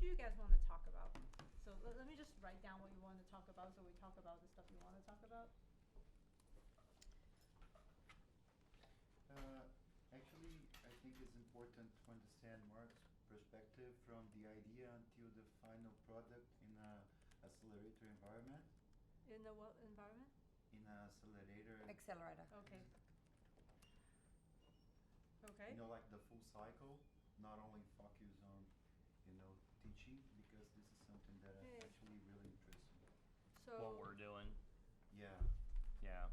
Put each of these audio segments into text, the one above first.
do you guys want to talk about? So let me just write down what you want to talk about, so we talk about the stuff you want to talk about. Actually, I think it's important to understand Mark's perspective from the idea until the final product in a accelerator environment. In the what environment? In an accelerator. Accelerator. Okay. Okay. You know, like the full cycle, not only focus on, teaching, because this is something that actually really interests me. So what we're doing. Yeah. Yeah.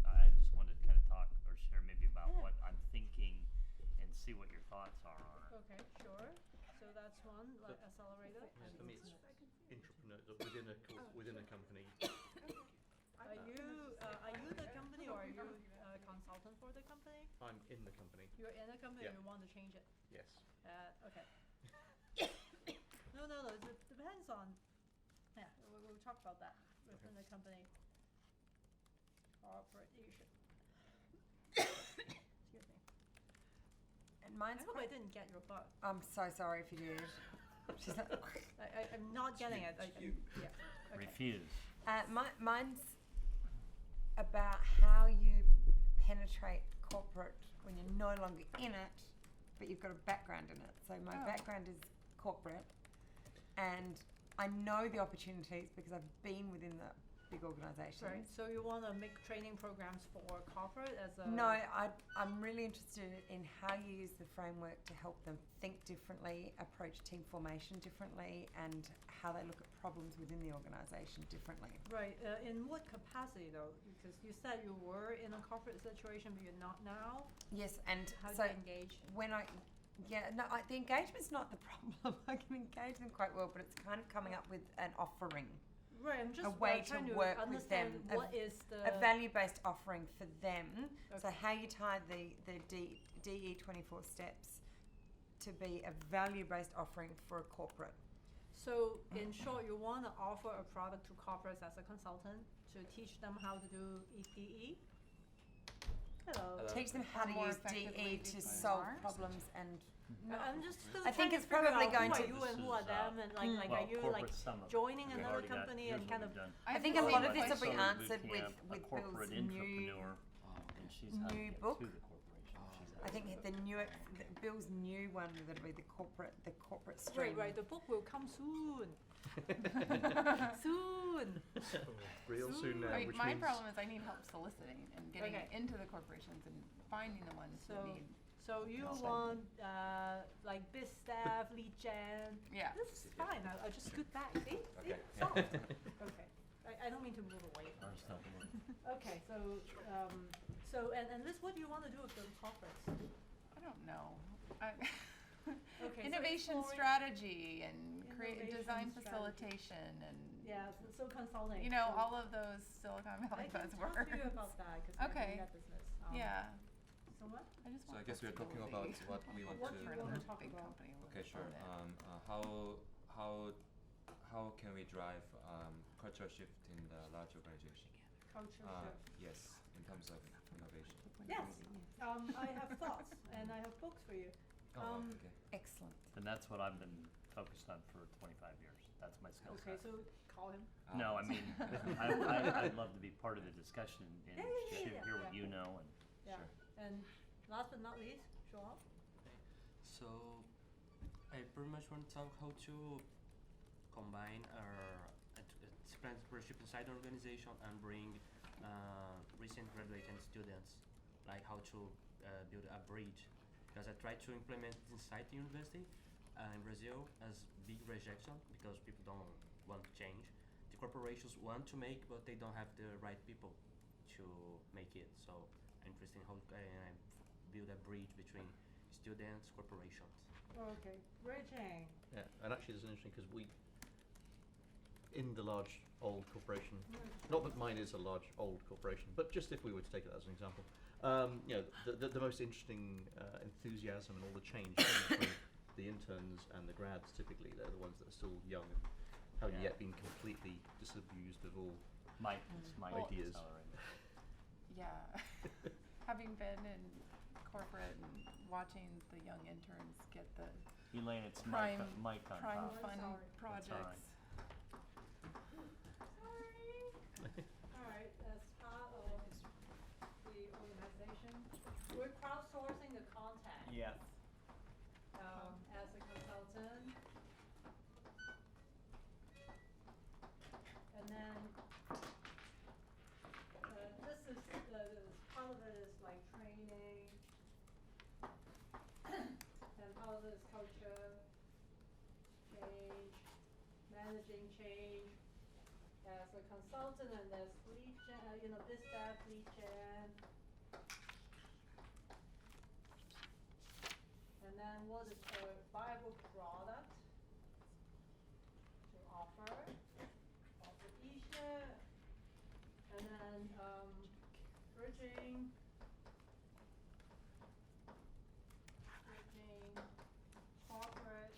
I just wanted to kind of talk or share maybe about what I'm thinking and see what your thoughts are on it. Okay, sure. So that's one, like accelerator. Yeah, for me, it's entrepreneur within a company. Are you the company, or are you a consultant for the company? I'm in the company. You're in the company, Yeah. and you want to change it. Yes. Okay. No. It depends on. Yeah, we'll talk about that within the company. Corporation. Excuse me. And mine's I hope I didn't get your bug. I'm so sorry if you did. She's like, I'm not getting it. Yeah. Okay. Refuse. mine's about how you penetrate corporate when you're no longer in it, but you've got a background in it. So my background is corporate, and I know the opportunities because I've been within the big organisations. Right. So you want to make training programs for corporate as a... No, I'm really interested in how you use the framework to help them think differently, approach team formation differently, and how they look at problems within the organisation differently. Right. In what capacity, though? Because you said you were in a corporate situation, but you're not now. Yes, and how so do you engage? The engagement's not the problem. I can engage them quite well, but it's kind of coming up with an offering. Right, I'm just a way trying to to work understand with them. what is the... A value-based offering for them. Okay. So how you tie the DE 24 steps to be a value-based offering for a corporate. So in short, you want to offer a product to corporates as a consultant to teach them how to do DE? Hello. Teach them how to More use DE effectively to define solve art. problems and... I'm just still I think trying it's to figure probably out going who to- are you and who are them, and like Well, are you like corporate summit. joining We've another already got- company here's and what kind of... we've done. I think a lot of this will be Summer answered with Bootcamp, a Bill's corporate new... entrepreneur, and she's how to new get book. to the corporation. She's I think Bill's new one that'll be the corporate stream. Right, the book will come soon. Soon. Real soon now, which My means problem is I need help soliciting and getting Okay. into the corporations and finding the ones that need. So you Consulting. want like biz staff, lead gen. Yeah. This is fine. I'll just scoot back. See? Okay. Solved. Okay. I don't mean to move away. Ours don't work. Okay, so and Liz, what do you want to do with those corporates? I don't know. Okay, so Innovation exploring- strategy and create Innovation design strategy. facilitation and Yeah, so consulting. you know so all of those Silicon Valley I can buzzwords. talk to you about that because we're Okay. doing that business. Yeah. So what? I just So want I guess we're talking about flexibility. what we want What to. do you For want another to talk big about? company will Okay, sure. fund it. How can we drive cultural shift in the large organization? Culture shift. Yes, in terms of innovation. Yes. I have thoughts and I have books for you. Okay. Excellent. And that's what I've been focused on for 25 years. That's my skill Okay, set. so call him. No, I mean, I'd love to be part of the discussion and Yeah, hear what yeah. you know. And Yeah. And last but not least, Joel. So I pretty much want to talk how to combine our entrepreneurship inside the organization and bring recent graduating students, like how to build a bridge. Because I tried to implement it inside the university in Brazil as big rejection because people don't want to change. The corporations want to make, but they don't have the right people to make it. So I'm interested in how can I build a bridge between students, corporations. Okay, bridging. yeah, and actually there's an interesting because we in the large old corporation. Not that mine is a large old corporation, but just if we were to take it as an example, the most interesting enthusiasm and all the change comes from the interns and the grads. Typically, they're the ones that are still young and haven't yet been completely disabused of all my ideas. accelerate. Yeah. Having been in corporate and watching the young interns get the Elaine, it's prime Mike on prime top. fun Sorry. That's all projects. Alright, as part of the organization, we're crowdsourcing the content. Yes. As a consultant. And then, this is, part of it is like training, and part of it is culture, change, managing change. As a consultant, and there's lead gen, biz dev, lead gen. And then what is a viable product to offer each, and then bridging corporate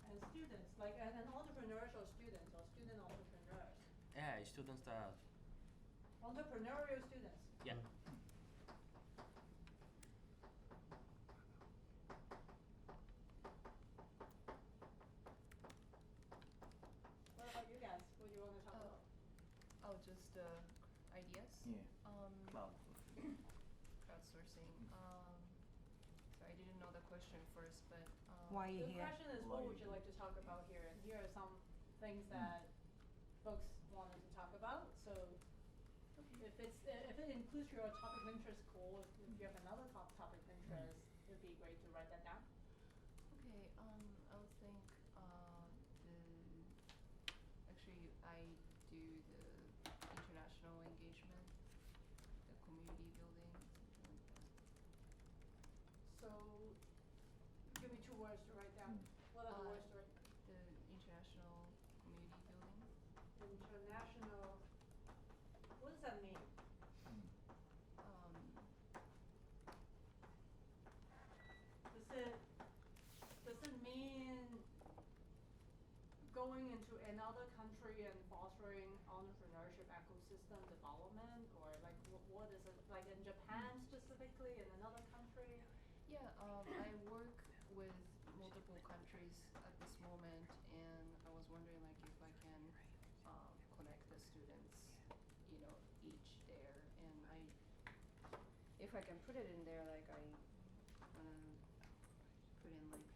and students, like and entrepreneurial students or student entrepreneurs. Yeah, students that. Entrepreneurial students. Yeah. What about you guys? What do you want to talk about? Oh, just ideas. Yeah. Cloud. Crowdsourcing. So I didn't know the question first, but Why are you The here? question is, what would you like to talk about here? And here are some things that folks wanted to talk about. So if it includes your topic of interest, cool. If you have another topic of interest, it'd be great to write that down. okay. I would think actually I do the international engagement, the community building, something like that. So give me 2 words to write down. What are the words to write? The international community building. International. What does that mean? Does it mean going into another country and fostering entrepreneurship ecosystem development, or like what is it, like in Japan specifically, in another country? Yeah, I work with multiple countries at this moment, and I was wondering like if I can connect the students, each there, and if I can put it in there, like I wanna put in like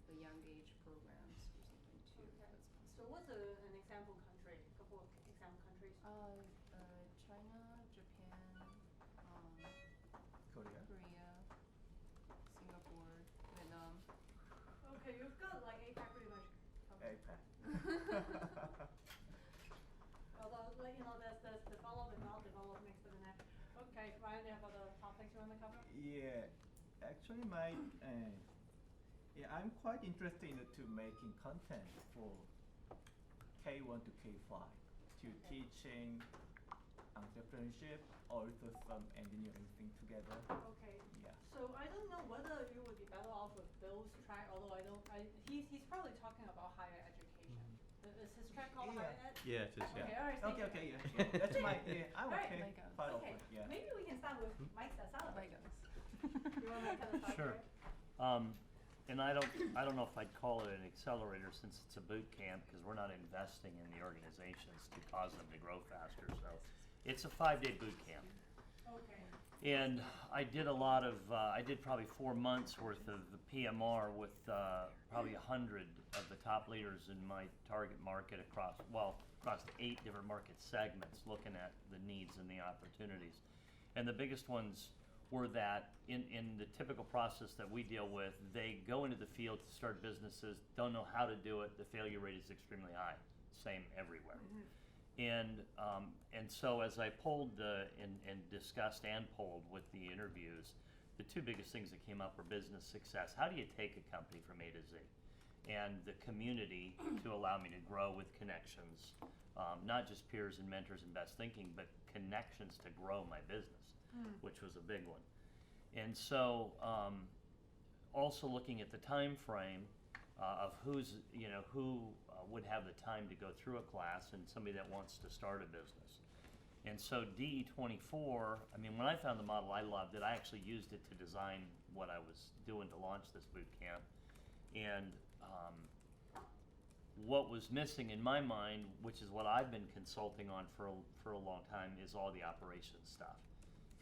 the young age programs or something too. Okay. That's possible. So what's an example country? A couple of example countries. China, Japan, Korea. Korea, Singapore, Vietnam. Okay, you've got like APAC pretty much covered. APAC. Although, there's develop and not develop mixed in there. Okay, Ryan, do you have other topics you want to cover? Yeah, actually, I'm quite interested into making content for K1 to K5 to teaching entrepreneurship, also some engineering thing together. Okay. Yeah. So I don't know whether you would be better off with Bill's track, although he's probably talking about higher education. Is his track called Yeah. higher ed? Yeah, it is. Okay, Yeah. alright, thank you. Okay, yeah. That's my, I'm Alright. okay. Legos. Part of Okay, it, yeah. maybe we can start with Mike Sasala. Legos. You want to kind of start Sure. there? And I don't know if I'd call it an accelerator since it's a boot camp, because we're not investing in the organizations to cause them to grow faster. So it's a 5-day boot camp. Okay. And I did a lot of, I did probably 4 months worth of the PMR with probably 100 of the top leaders in my target market across 8 different market segments, looking at the needs and the opportunities. And the biggest ones were that in the typical process that we deal with, they go into the field to start businesses, don't know how to do it, the failure rate is extremely high, same everywhere. And so as I polled and discussed and polled with the interviews, the 2 biggest things that came up were business success. How do you take a company from A to Z? And the community to allow me to grow with connections, not just peers and mentors and best thinking, but connections to grow my business, which was a big one. And so also looking at the time frame of who would have the time to go through a class, and somebody that wants to start a business. And so DE24, I mean, when I found the model, I loved it. I actually used it to design what I was doing to launch this boot camp. And what was missing in my mind, which is what I've been consulting on for a long time, is all the operations stuff,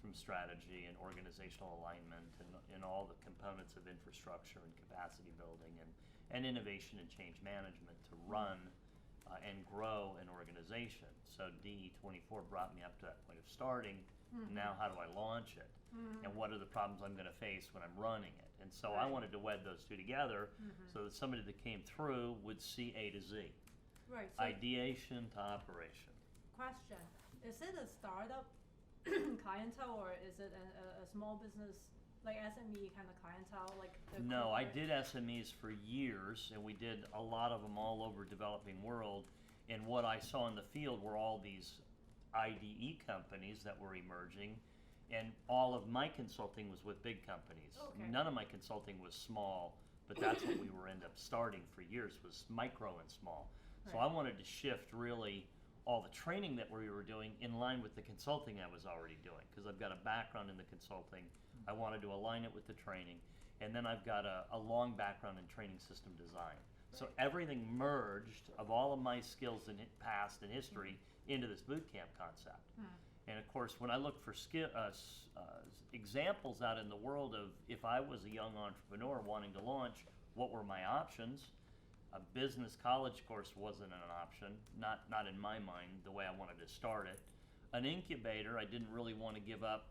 from strategy and organizational alignment and all the components of infrastructure and capacity building and innovation and change management to run and grow an organization. So DE24 brought me up to that point of starting. Now how do I launch it? And what are the problems I'm going to face when I'm running it? And so I wanted to wed those two together so that somebody that came through would see A to Z. Right. So Ideation to operation. question, is it a startup clientele or is it a small business, like SME kind of clientele? Like the No, I corporate- did SMEs for years, and we did a lot of them all over developing world. And what I saw in the field were all these IDE companies that were emerging, and all of my consulting was with big companies. Okay. None of my consulting was small, but that's what we were end up starting for years, was micro and small. So I Right. wanted to shift really all the training that we were doing in line with the consulting I was already doing, because I've got a background in the consulting. I wanted to align it with the training, and then I've got a long background in training system design. So everything merged of all of my skills in past and history into this boot camp concept. And of course, when I look for examples out in the world of if I was a young entrepreneur wanting to launch, what were my options? A business college course wasn't an option, not in my mind, the way I wanted to start it. An incubator, I didn't really want to give up,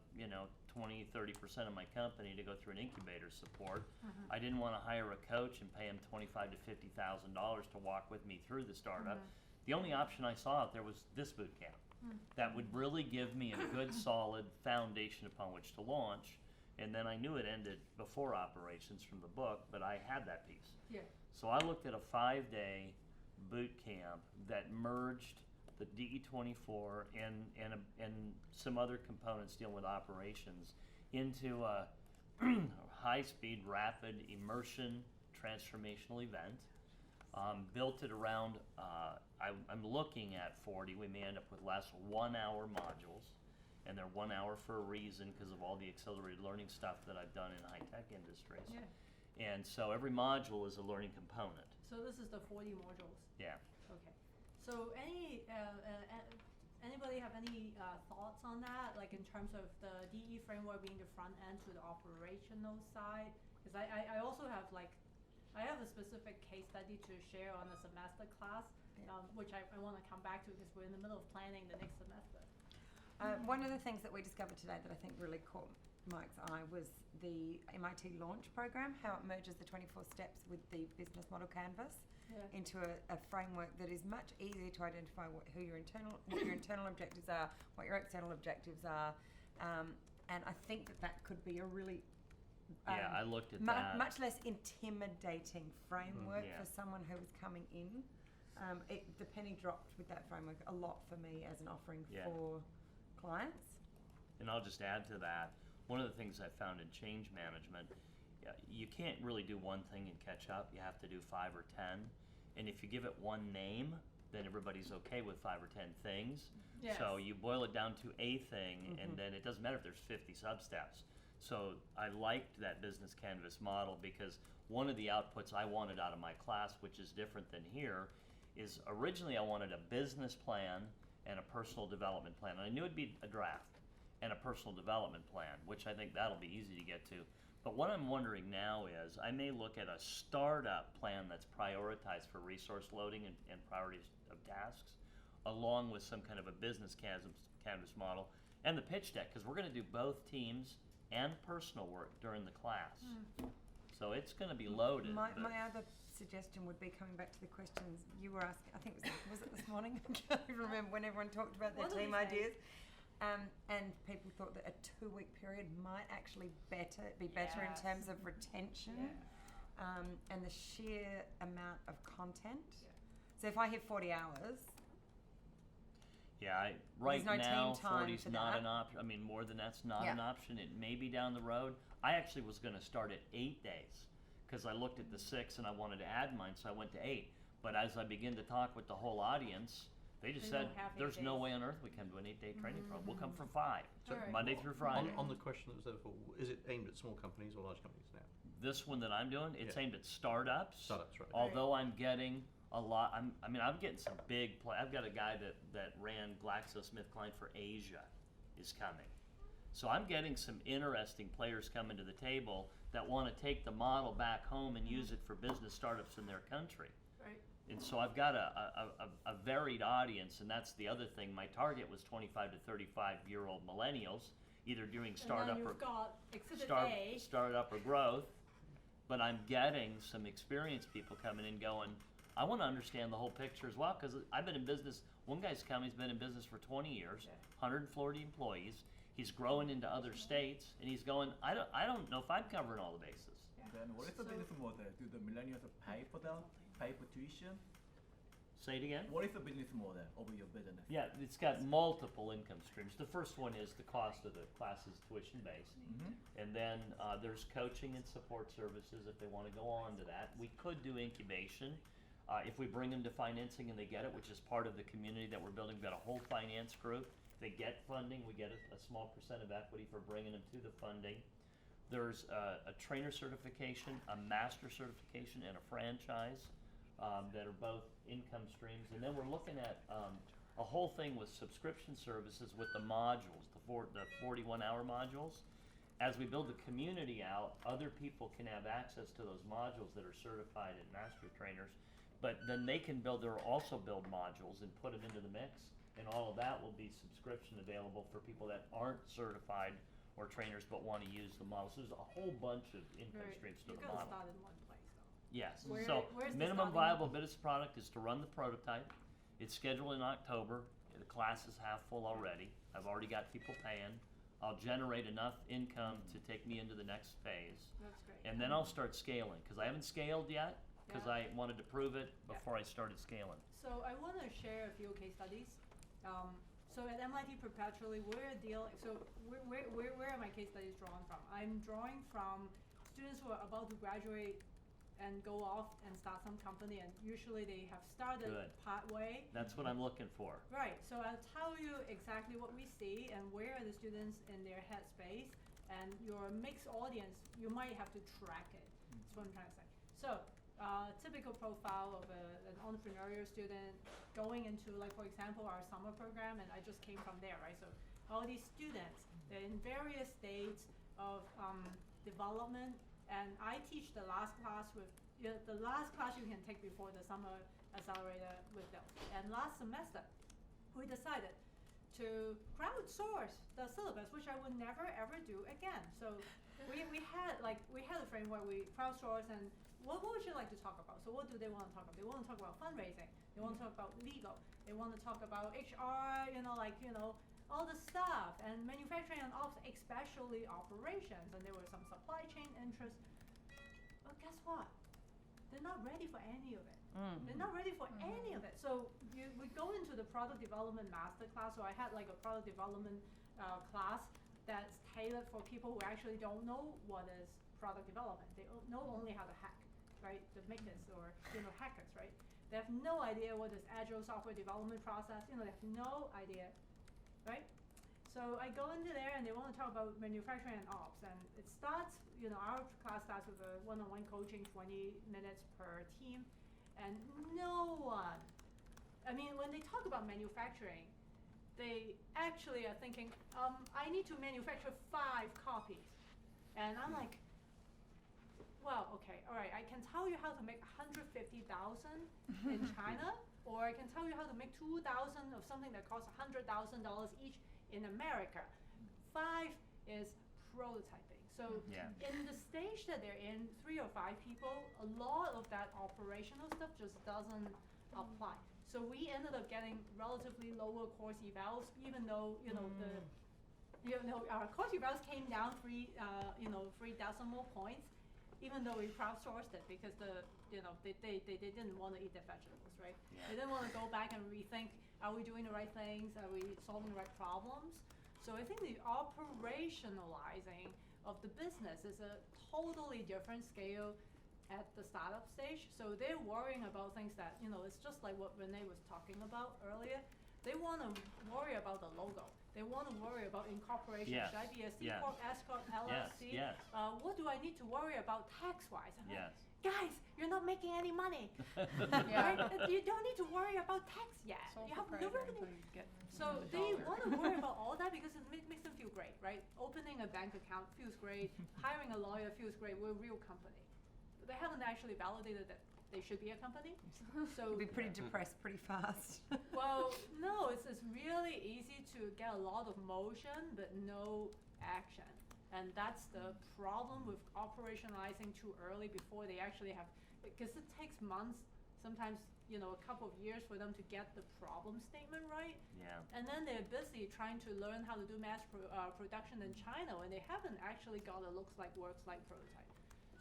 20, 30% of my company to go through an incubator support. I didn't want to hire a coach and pay him $25,000 to $50,000 to walk with me through the startup. The only option I saw out there was this boot camp. That would really give me a good solid foundation upon which to launch. And then I knew it ended before operations from the book, but I had that piece. Yeah. So I looked at a 5-day boot camp that merged the DE24 and some other components dealing with operations into a high-speed, rapid immersion transformational event. Built it around, I'm looking at 40. We may end up with less 1-hour modules, and they're 1 hour for a reason because of all the accelerated learning stuff that I've done in high-tech industries. Yeah. And so every module is a learning component. So this is the 40 modules. Yeah. Okay. So anybody have any thoughts on that, like in terms of the DE framework being the front end to the operational side? Because I also have I have a specific case study to share on a semester class, which I want to come back to because we're in the middle of planning the next semester. One of the things that we discovered today that I think really caught Mike's eye was the MIT launch program, how it merges the 24 steps with the business model canvas into a framework that is much easier to identify what your internal objectives are, what your external objectives are, and I think that could be a really I looked at that. much less intimidating framework Yeah. for someone who was coming in. The penny dropped with that framework a lot for me as an offering for clients. And I'll just add to that, one of the things I found in change management, you can't really do one thing and catch up. You have to do 5 or 10. And if you give it one name, then everybody's okay with 5 or 10 things. Yes. So you boil it down to a thing, and then it doesn't matter if there's 50 sub-steps. So I liked that business canvas model because one of the outputs I wanted out of my class, which is different than here, is originally I wanted a business plan and a personal development plan. And I knew it'd be a draft and a personal development plan, which I think that'll be easy to get to. But what I'm wondering now is I may look at a startup plan that's prioritized for resource loading and priorities of tasks, along with some kind of a business canvas model and the pitch deck, because we're going to do both teams and personal work during the class. So it's going to be loaded. My but- other suggestion would be coming back to the questions you were asking. I think was it this morning? I can't even remember when everyone talked about their What did team we say? ideas. And people thought that a 2-week period might actually be better in Yes. terms of retention and the sheer amount of content. So if I hit 40 hours, Yeah, right no now, team time 40's for not that. an option. I mean, more than that's not Yeah. an option. It may be down the road. I actually was going to start at 8 days because I looked at the 6 and I wanted to add mine, so I went to 8. But as I begin to talk with the whole audience, They just They said, don't have there's 8 no days. way on earth we can do an 8-day training program. We'll come Mhm. for 5, So Alright. Monday through Friday. On the question that was there before, is it aimed at small companies or large companies now? This one that I'm doing, it's Yeah. aimed at startups. Startups, right. Although I'm getting a lot, I'm getting some big play. I've got a guy that ran GlaxoSmithKline for Asia is coming. So I'm getting some interesting players coming to the table that want to take the model back home and use it for business startups in their country. Right. And so I've got a varied audience, and that's the other thing. My target was 25 to 35-year-old millennials, either doing startup and then or you've got Exhibit A. startup or growth. But I'm getting some experienced people coming in going, I want to understand the whole picture as well, because I've been in business. One guy's coming, he's been in business for 20 years, Yeah. 140 employees. He's growing into other states, and he's going, I don't know if I'm covering all the bases. Then what is the So- business model? Do the millennials pay for tuition? Say it again? What is the business model of your business? Yeah, it's got multiple income streams. The first one is the cost of the class is tuition based. Mm-hmm. And then there's coaching and support services if they want to go on to that. We could do incubation if we bring them to financing and they get it, which is part of the community that we're building. We've got a whole finance group. If they get funding, we get a small percent of equity for bringing them to the funding. There's a trainer certification, a master certification, and a franchise that are both income streams. And then we're looking at a whole thing with subscription services with the modules, the 41-hour modules. As we build the community out, other people can have access to those modules that are certified and master trainers, but then they can also build modules and put them into the mix, and all of that will be subscription available for people that aren't certified or trainers but want to use the model. So there's a whole bunch of income Right. streams to You've the got to model. start in one place, though. Yes, Where- so where's the minimum starting- viable business product is to run the prototype. It's scheduled in October. The class is half full already. I've already got people paying. I'll generate enough income to take me into the next phase. That's great. And then I'll start scaling, because I haven't scaled yet, because Yeah. I wanted to prove it Yeah. before I started scaling. So I want to share a few case studies. So at MIT Perpetually, we're dealing. So where are my case studies drawn from? I'm drawing from students who are about to graduate and go off and start some company, and usually they have started Good. partway. That's what I'm looking for. Right. So I'll tell you exactly what we see and where are the students in their headspace. And your mixed audience, you might have to track it. That's what I'm trying to say. So. Typical profile of an entrepreneurial student going into, like, for example, our summer program, and I just came from there, right? So all these students, they're in various states of development, and I teach the last class the last class you can take before the summer accelerator with them. And last semester, we decided to crowdsource the syllabus, which I would never ever do again. So we had a frame where we crowdsource and what would you like to talk about? So what do they want to talk about? They want to talk about fundraising. They want to talk about legal. They want to talk about HR, all the stuff, and manufacturing and ops, especially operations. And there were some supply chain interests. But guess what? They're not ready for any of it. They're not ready for any of it. So we go into the product development master class. So I had like a product development class that's tailored for people who actually don't know what is product development. They know only how to hack, right? The makers or hackers, right? They have no idea what is agile software development process. They have no idea, right? So I go into there and they want to talk about manufacturing and ops, and it starts. Our class starts with a one-on-one coaching, 20 minutes per team, and no one. I mean, when they talk about manufacturing, they actually are thinking, I need to manufacture 5 copies, and I'm like. Well, okay, all right, I can tell you how to make 150,000 in China, or I can tell you how to make 2,000 of something that costs $100,000 each in America. 5 is prototyping. So in the stage that they're in, 3 or 5 people, a lot of that operational stuff just doesn't apply. So we ended up getting relatively lower course evals, even though, our course evals came down 3 decimal points. Even though we crowdsourced it, because they didn't want to eat their vegetables, right? Yeah. They didn't want to go back and rethink, are we doing the right things? Are we solving the right problems? So I think the operationalizing of the business is a totally different scale at the startup stage. So they're worrying about things that, it's just like what Renee was talking about earlier. They want to worry about the logo. They want to worry about incorporation. Yes. Should I be a C Yes. Corp, S Corp, LLC? Yes. What do I need to worry about tax-wise? I'm like, Yes. guys, you're not making any money. Yeah. Right? You don't need to worry about tax yet. Sole You have no proprietor revenue. until you get So the they dollar. want to worry about all that because it makes them feel great, right? Opening a bank account feels great. Hiring a lawyer feels great. We're a real company. But they haven't actually validated that they should be a company. So You'll be pretty depressed pretty fast. well, no, it's really easy to get a lot of motion but no action. And that's the problem with operationalizing too early before they actually have, because it takes months, sometimes, a couple of years for them to get the problem statement right. Yeah. And then they're busy trying to learn how to do mass production in China when they haven't actually got a looks like, works like prototype.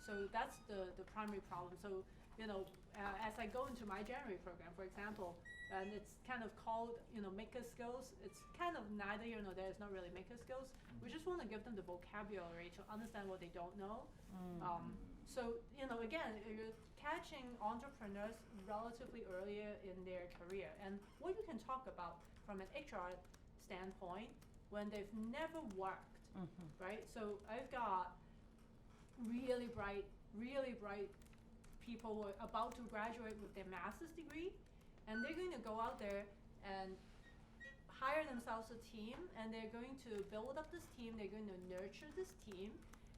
So that's the primary problem. So, as I go into my January program, for example, and it's kind of called, maker skills. It's kind of neither here nor there. It's not really maker skills. We just want to give them the vocabulary to understand what they don't know. So, again, you're catching entrepreneurs relatively earlier in their career. And what you can talk about from an HR standpoint when they've never worked, right? So I've got really bright people who are about to graduate with their master's degree, and they're going to go out there and hire themselves a team, and they're going to build up this team, they're going to nurture this team,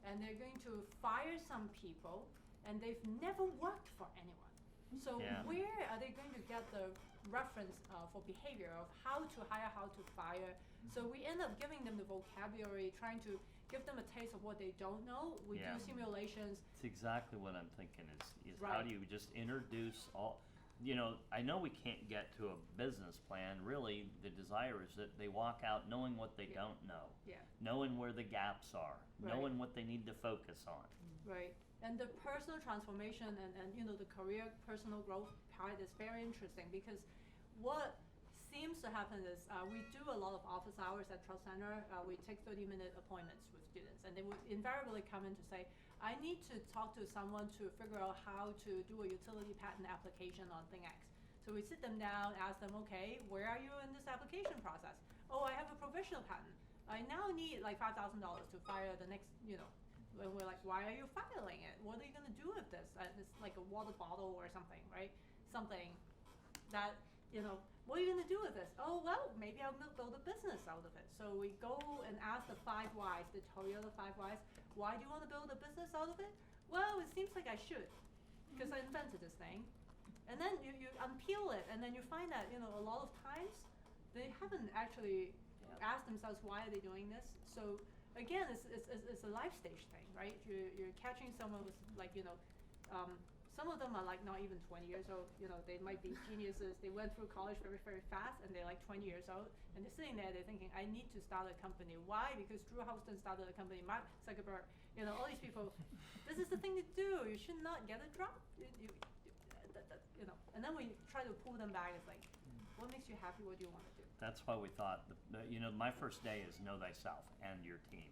and they're going to fire some people, and they've never worked for anyone. So where are they going to get the reference for behavior of how to hire, how to fire? So we end up giving them the vocabulary, trying to give them a taste of what they don't know. We do simulations. It's exactly what I'm thinking is Right. how do you just introduce all, I know we can't get to a business plan. Really, the desire is that they walk out knowing what they don't know, knowing where the gaps are, knowing what they need to focus on. Right. And the personal transformation and the career personal growth part is very interesting because what seems to happen is we do a lot of office hours at Trust Center. We take 30-minute appointments with students, and they would invariably come in to say, I need to talk to someone to figure out how to do a utility patent application on thing X. So we sit them down, ask them, okay, where are you in this application process? Oh, I have a provisional patent. I now need like $5,000 to file the next, and we're like, why are you filing it? What are you going to do with this? It's like a water bottle or something, right? Something that, what are you going to do with this? Oh, well, maybe I'll build a business out of it. So we go and ask the 5 whys, the Toyota 5 whys. Why do you want to build a business out of it? Well, it seems like I should because I invented this thing. And then you unpeel it, and then you find that, a lot of times they haven't actually asked themselves why are they doing this. So again, it's a life stage thing, right? You're catching someone with some of them are like not even 20 years old. They might be geniuses. They went through college very, very fast, and they're like 20 years old, and they're sitting there. They're thinking, I need to start a company. Why? Because Drew Houston started a company. Mark Zuckerberg. All these people. This is the thing to do. You should not get a job. And then we try to pull them back. It's like, what makes you happy? What do you want to do? That's why we thought, my first day is know thyself and your team.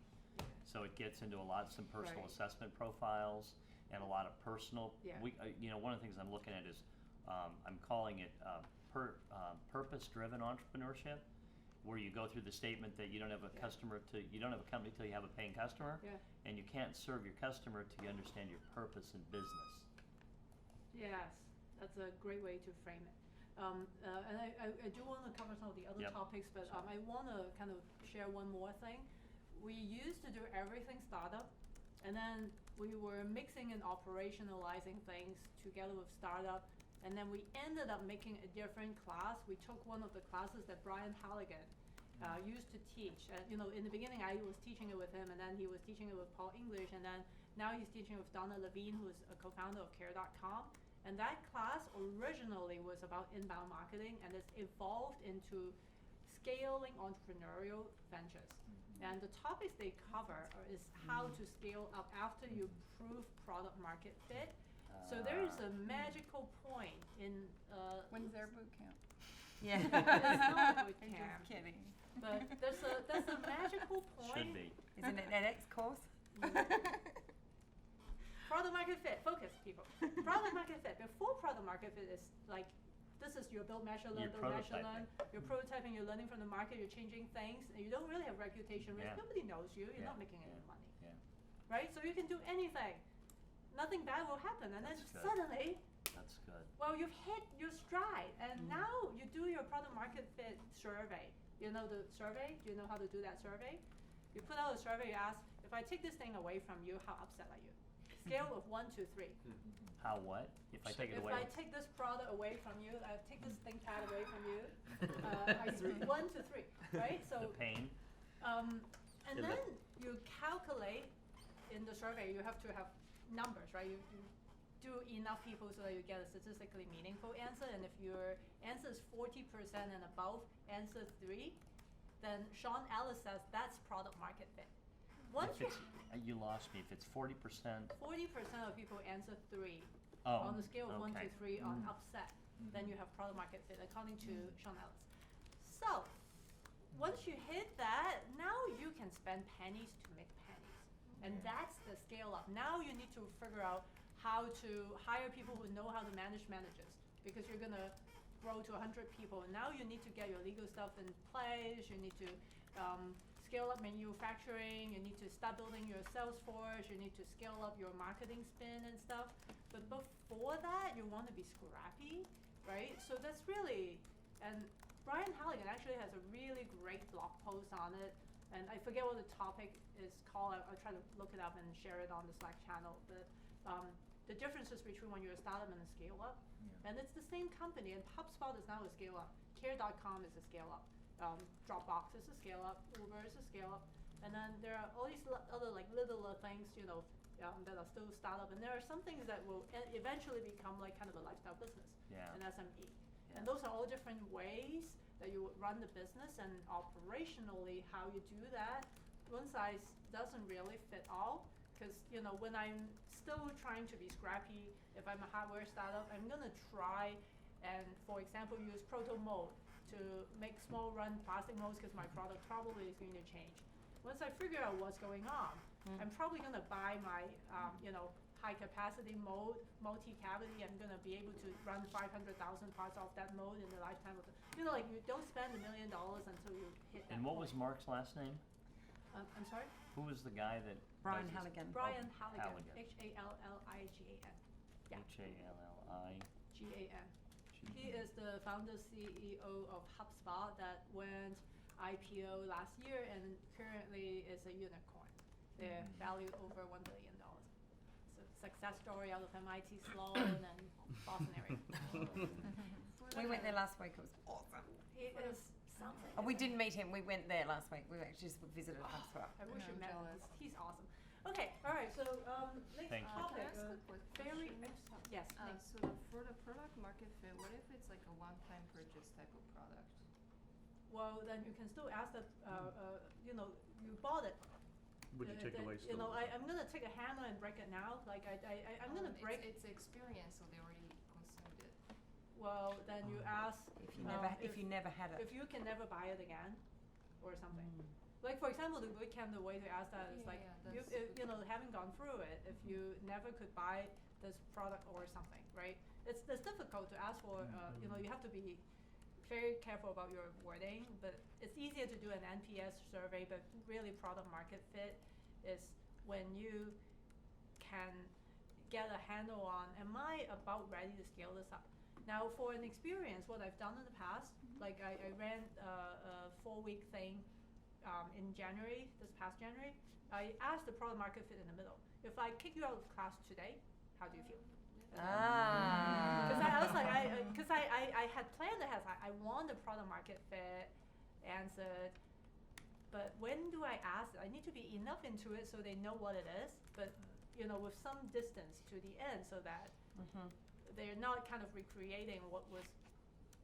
So it gets into some personal assessment profiles and a lot of personal. One of the things I'm looking at is I'm calling it purpose-driven entrepreneurship, where you go through the statement that you don't have a you don't have a company till you have a paying customer, and you can't serve your customer till you understand your purpose in business. Yes, that's a great way to frame it. And I do want to cover some of the other topics, but I want to kind of share one more thing. We used to do everything startup, and then we were mixing and operationalizing things together with startup, and then we ended up making a different class. We took one of the classes that Brian Halligan used to teach. In the beginning I was teaching it with him, and then he was teaching it with Paul English, and then now he's teaching with Donna Levine, who's a co-founder of Care.com. And that class originally was about inbound marketing, and it's evolved into scaling entrepreneurial ventures. And the topics they cover is how to scale up after you prove product market fit. So there is a magical point in When's their boot camp? it's not a boot I'm camp, just kidding. but there's a magical point. Should be. Isn't it an X course? Product market fit, focus people. Product market fit. Before product market fit is like, this is just your build, measure, learn, You're build, measure, prototyping. learn. You're prototyping, you're learning from the market, you're changing things, and you don't really have reputation risk. Yeah. Nobody knows you, you're Yeah. not making any Yeah. money. Yeah. Right? So you can do anything. Nothing bad will happen. And then That's good. suddenly, That's good. well, you've hit your stride, and now you do your product market fit survey. You know the survey? Do you know how to do that survey? You put out a survey, you ask, if I take this thing away from you, how upset are you? Scale of 1 to 3. How what? If I take it If away? I take this product away from you, I take this ThinkPad away from you, 1 to 3, right? So, The pain. and then you calculate in the survey, you have to have numbers, right? You do enough people so that you get a statistically meaningful answer, and if your answer is 40% and above answer 3, then Sean Ellis says that's product market fit. Once If it's, you lost me. If it's 40%. 40% of people answer 3 Oh. on the scale of 1 okay. to 3 on upset, then you have product market fit according to Sean Ellis. So once you hit that, now you can spend pennies to make pennies. And that's the scale up. Now you need to figure out how to hire people who know how to manage managers, because you're gonna grow to 100 people. Now you need to get your legal stuff in place, you need to scale up manufacturing, you need to start building your sales force, you need to scale up your marketing spin and stuff. But before that, you want to be scrappy, right? So that's really, and Brian Halligan actually has a really great blog post on it, and I forget what the topic is called. I'll try to look it up and share it on the Slack channel. But the differences between when you're a startup and a scale up, and it's the same company. And HubSpot is now a scale up. Care.com is a scale up. Dropbox is a scale up. Uber is a scale up. And then there are all these other like littler things, you know, that are still startup. And there are some things that will eventually become like kind of a lifestyle business, an SME. And those are all different ways that you would run the business, and operationally how you do that. One size doesn't really fit all, because you know when I'm still trying to be scrappy, if I'm a hardware startup, I'm gonna try and, for example, use proto mold to make small run plastic molds, because my product probably is going to change. Once I figure out what's going on, I'm probably gonna buy my high capacity mold, multi-cavity. I'm gonna be able to run 500,000 parts off that mold in the lifetime of like you don't spend $1 million until you hit that And what point. was Mark's last name? I'm sorry? Who was the guy that? Brian does this? Halligan. Brian Oh, Halligan. Halligan. Halligan. Yeah. Halli. GAN. He is the founder CEO of HubSpot that went IPO last year and currently is a unicorn. They're valued over $1 billion. It's a success story out of MIT Sloan and Boston area. We went there last week. It was awesome. He is something. Oh, we didn't meet him. We went there last week. We actually just visited HubSpot. I wish you I'm met him. jealous. He's awesome. Okay, all right. So next Thank you. topic. Can I ask a quick Very question? yes. So for the product market fit, what if it's like a one-time purchase type of product? Well, then you can still ask that. You bought it. Would you take away You still? know, I'm gonna take a hammer and break it now. Like I'm gonna break. It's experience, so they already consumed it. Well, then you ask If you never had it. if you can never buy it again, or something. Like for example, the Bootcamp, the way to ask that is Yeah, like yeah, that's having gone through it, if you never could buy this product or something, right? It's difficult to ask for. You have to be very careful about your wording, but it's easier to do an NPS survey. But really, product market fit is when you can get a handle on, am I about ready to scale this up? Now, for an experience, what I've done in the past, like I ran a 4-week thing in January, this past January. I asked the product market fit in the middle. If I kick you out of class today, how do you feel? Because I was like, because I had planned ahead. I want the product market fit answered, but when do I ask it? I need to be enough into it so they know what it is, but with some distance to the end, so that they're not kind of recreating what was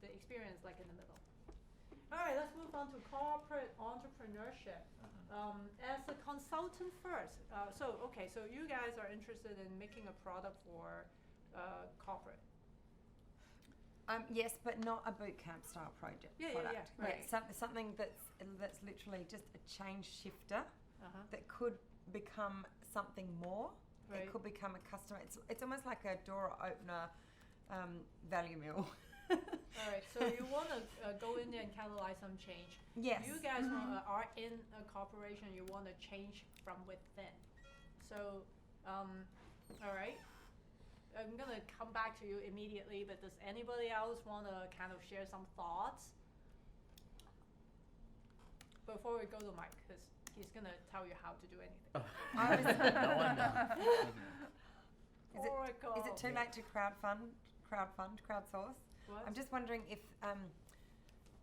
the experience like in the middle. All right, let's move on to corporate entrepreneurship. As a consultant first, so you guys are interested in making a product for corporate. Yes, but not a bootcamp style product. Right. Something that's literally just a change shifter that could become something more. Right. It could become a customer. It's almost like a door opener value meal. All right. and catalyze some change. Yes. You guys are in a corporation, you want to change from within. So, all right. I'm going to come back to you immediately, but does anybody else want to kind of share some thoughts? Before we go to Mike, because he's going to tell you how to do anything. No one knows. Oracle. Is it too late to crowdsource? What? I'm just wondering if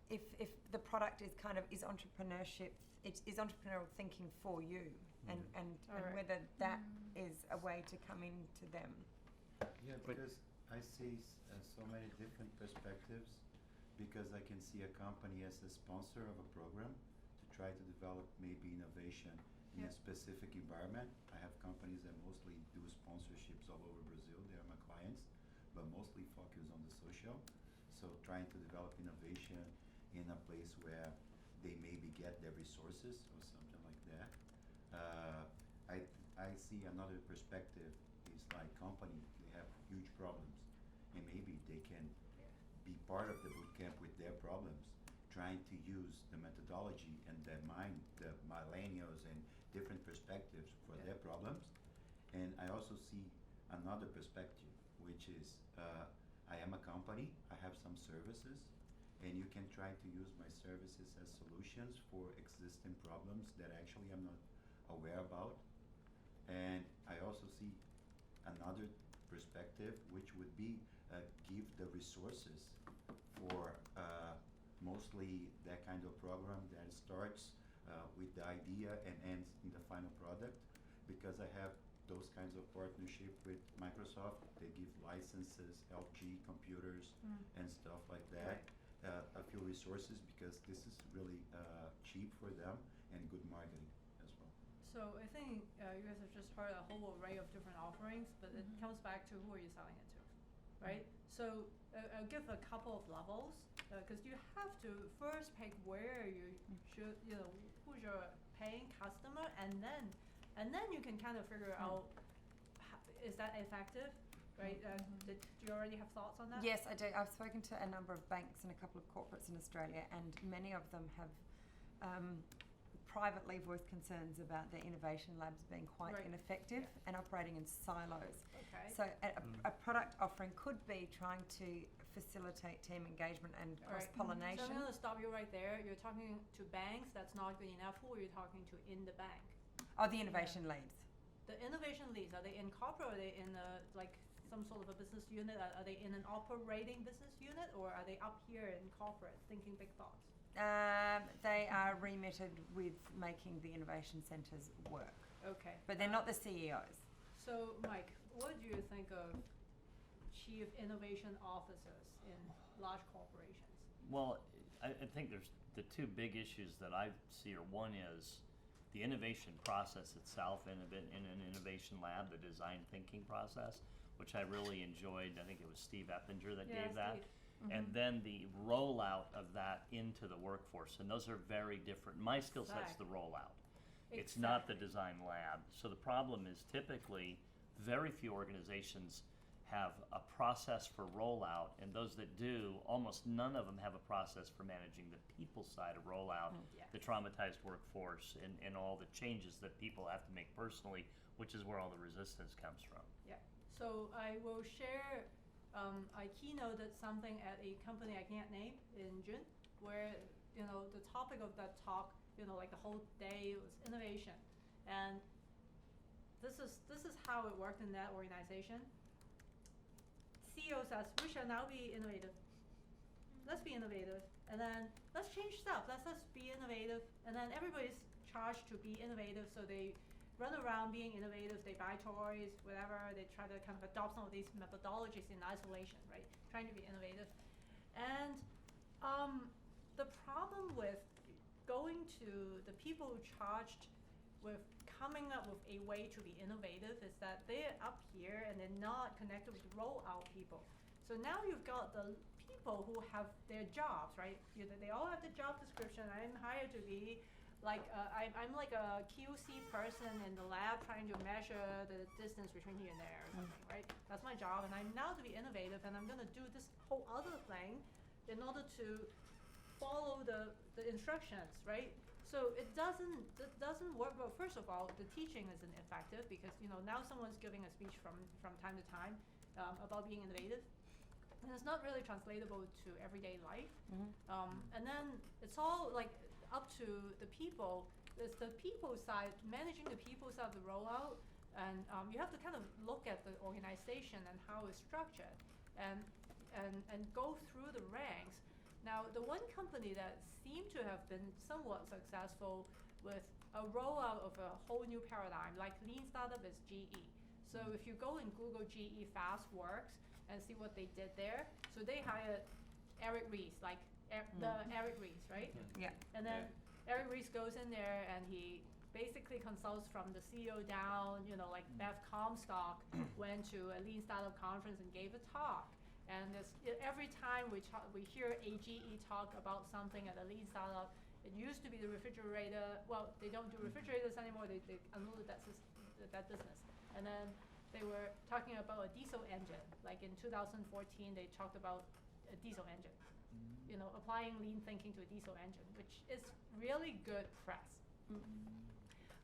the product is is entrepreneurship, is entrepreneurial thinking for you, and Alright. whether that is a way to come into them. Yeah, because I see so many different perspectives, because I can see a company as a sponsor of a program to try to develop maybe innovation in a specific environment. I have companies that mostly do sponsorships all over Brazil. They are my clients, but mostly focus on the social. So trying to develop innovation in a place where they maybe get their resources or something like that. I see another perspective is like company, they have huge problems, and maybe they can be part of the bootcamp with their problems, trying to use the methodology and the millennials and different perspectives for their problems. And I also see another perspective, which is I am a company, I have some services, and you can try to use my services as solutions for existing problems that actually I'm not aware about. And I also see another perspective, which would be give the resources for mostly that kind of program that starts with the idea and ends in the final product, because I have those kinds of partnership with Microsoft. They give licenses, LG computers and stuff like that. A few resources, because this is really cheap for them and good marketing as well. So I think you guys have just heard a whole array of different offerings, but it comes back to who are you selling it to, right? So I'll give a couple of levels, because you have to first pick where you should, who's your paying customer, and then you can kind of figure out is that effective, right? Did you already have thoughts on that? Yes, I do. I've spoken to a number of banks and a couple of corporates in Australia, and many of them have privately voiced concerns about their innovation labs being quite ineffective and operating in silos. Okay. So a product offering could be trying to facilitate team engagement and cross-pollination. So I'm going to stop you right there. You're talking to banks, that's not good enough. Who are you talking to in the bank? Oh, the innovation leads. The innovation leads, are they in corporate, or are they in some sort of a business unit? Are they in an operating business unit, or are they up here in corporate thinking big thoughts? They are remitted with making the innovation centres work. Okay. But they're not the CEOs. So, Mike, what do you think of chief innovation officers in large corporations? Well, I think there's the two big issues that I see are, one is the innovation process itself in an innovation lab, the design thinking process, which I really enjoyed. I think it was Steve Eppinger that gave that. And then the rollout of that into the workforce. And those are very different. My skill set's the rollout. It's not the design lab. So the problem is typically very few organizations have a process for rollout, and those that do, almost none of them have a process for managing the people side of rollout, the traumatized workforce, and all the changes that people have to make personally, which is where all the resistance comes from. Yeah. So I will share, I keynoted something at a company I can't name in June, where the topic of that talk, like the whole day was innovation, and this is how it worked in that organization. CEO says, we shall now be innovative. Let's be innovative. And then let's change stuff. Let's be innovative. And then everybody's charged to be innovative. So they run around being innovative. They buy toys, whatever. They try to kind of adopt some of these methodologies in isolation, right? Trying to be innovative. And the problem with going to the people charged with coming up with a way to be innovative is that they're up here and they're not connected with the rollout people. So now you've got the people who have their jobs, right? They all have the job description. I'm hired to be like, I'm like a QC person in the lab trying to measure the distance between here and there or something, right? That's my job, and I'm now to be innovative, and I'm gonna do this whole other thing in order to follow the instructions, right? So it doesn't work well. First of all, the teaching isn't effective because now someone's giving a speech from time to time about being innovative, and it's not really translatable to everyday life. And then it's all like up to the people. It's the people side, managing the people side of the rollout, and you have to kind of look at the organization and how it's structured, and go through the ranks. Now, the one company that seemed to have been somewhat successful with a rollout of a whole new paradigm, like lean startup, is GE. So if you go and Google GE FastWorks and see what they did there, so they hired Eric Ries, like the Eric Ries, right? Yeah. And then Eric Ries goes in there and he basically consults from the CEO down, like Beth Comstock went to a lean startup conference and gave a talk. And every time we hear AGE talk about something at a lean startup, it used to be the refrigerator. Well, they don't do refrigerators anymore. They unloaded that business. And then they were talking about a diesel engine. Like in 2014, they talked about a diesel engine. Applying lean thinking to a diesel engine, which is really good press.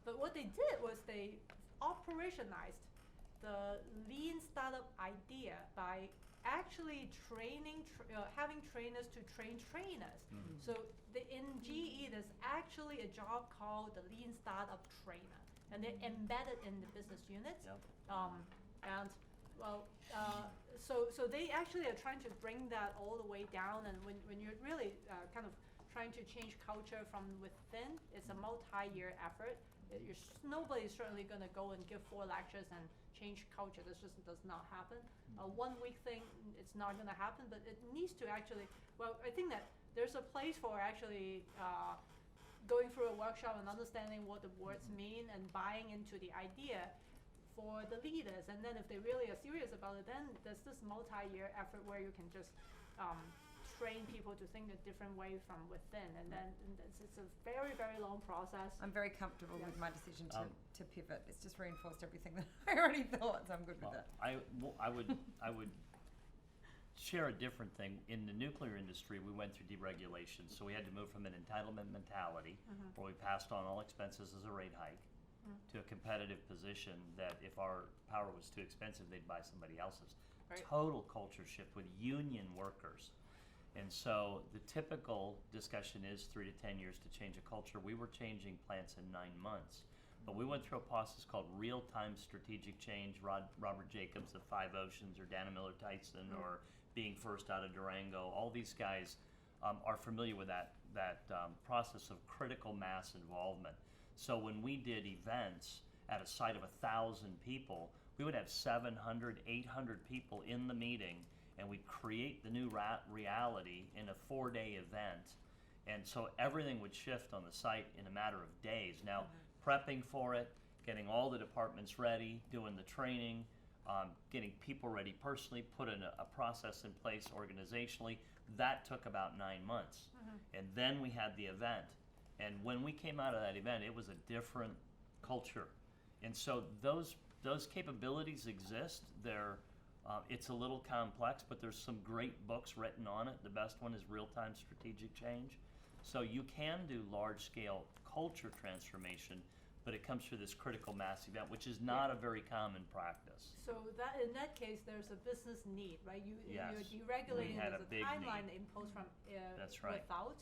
But what they did was they operationalized the lean startup idea by actually having trainers to train trainers. So in GE, there's actually a job called the lean startup trainer, and they're embedded in the business units. So they actually are trying to bring that all the way down. And when you're really kind of trying to change culture from within, it's a multi-year effort. Nobody's certainly going to go and give 4 lectures and change culture. This just does not happen. A 1-week thing, it's not going to happen, but it needs to actually, I think that there's a place for actually going through a workshop and understanding what the words mean and buying into the idea for the leaders. And then if they really are serious about it, then there's this multi-year effort where you can just train people to think a different way from within. And then it's a very, very long process. I'm very comfortable with my decision to pivot. It's just reinforced everything that I already thought, so I'm good with that. I would share a different thing. In the nuclear industry, we went through deregulation, so we had to move from an entitlement mentality, where we passed on all expenses as a rate hike, to a competitive position that if our power was too expensive, they'd buy somebody else's. Right. Total culture shift with union workers. And so the typical discussion is 3 to 10 years to change a culture. We were changing plants in 9 months. But we went through a process called real-time strategic change. Robert Jacobs of 5 Oceans, or Dana Miller Tyson, or Being First out of Durango. All these guys are familiar with that process of critical mass involvement. So when we did events at a site of 1,000 people, we would have 700, 800 people in the meeting, and we'd create the new reality in a 4-day event. And so everything would shift on the site in a matter of days. Now, prepping for it, getting all the departments ready, doing the training, getting people ready personally, putting a process in place organizationally, that took about 9 months. And then we had the event. And when we came out of that event, it was a different culture. And so those capabilities exist. It's a little complex, but there's some great books written on it. The best one is Real-Time Strategic Change. So you can do large-scale culture transformation, but it comes through this critical mass event, which is not a very common practice. So that in that case, there's a business need, right? Yes. You're deregulating. We had There's a big timeline need. imposed from That's right. without.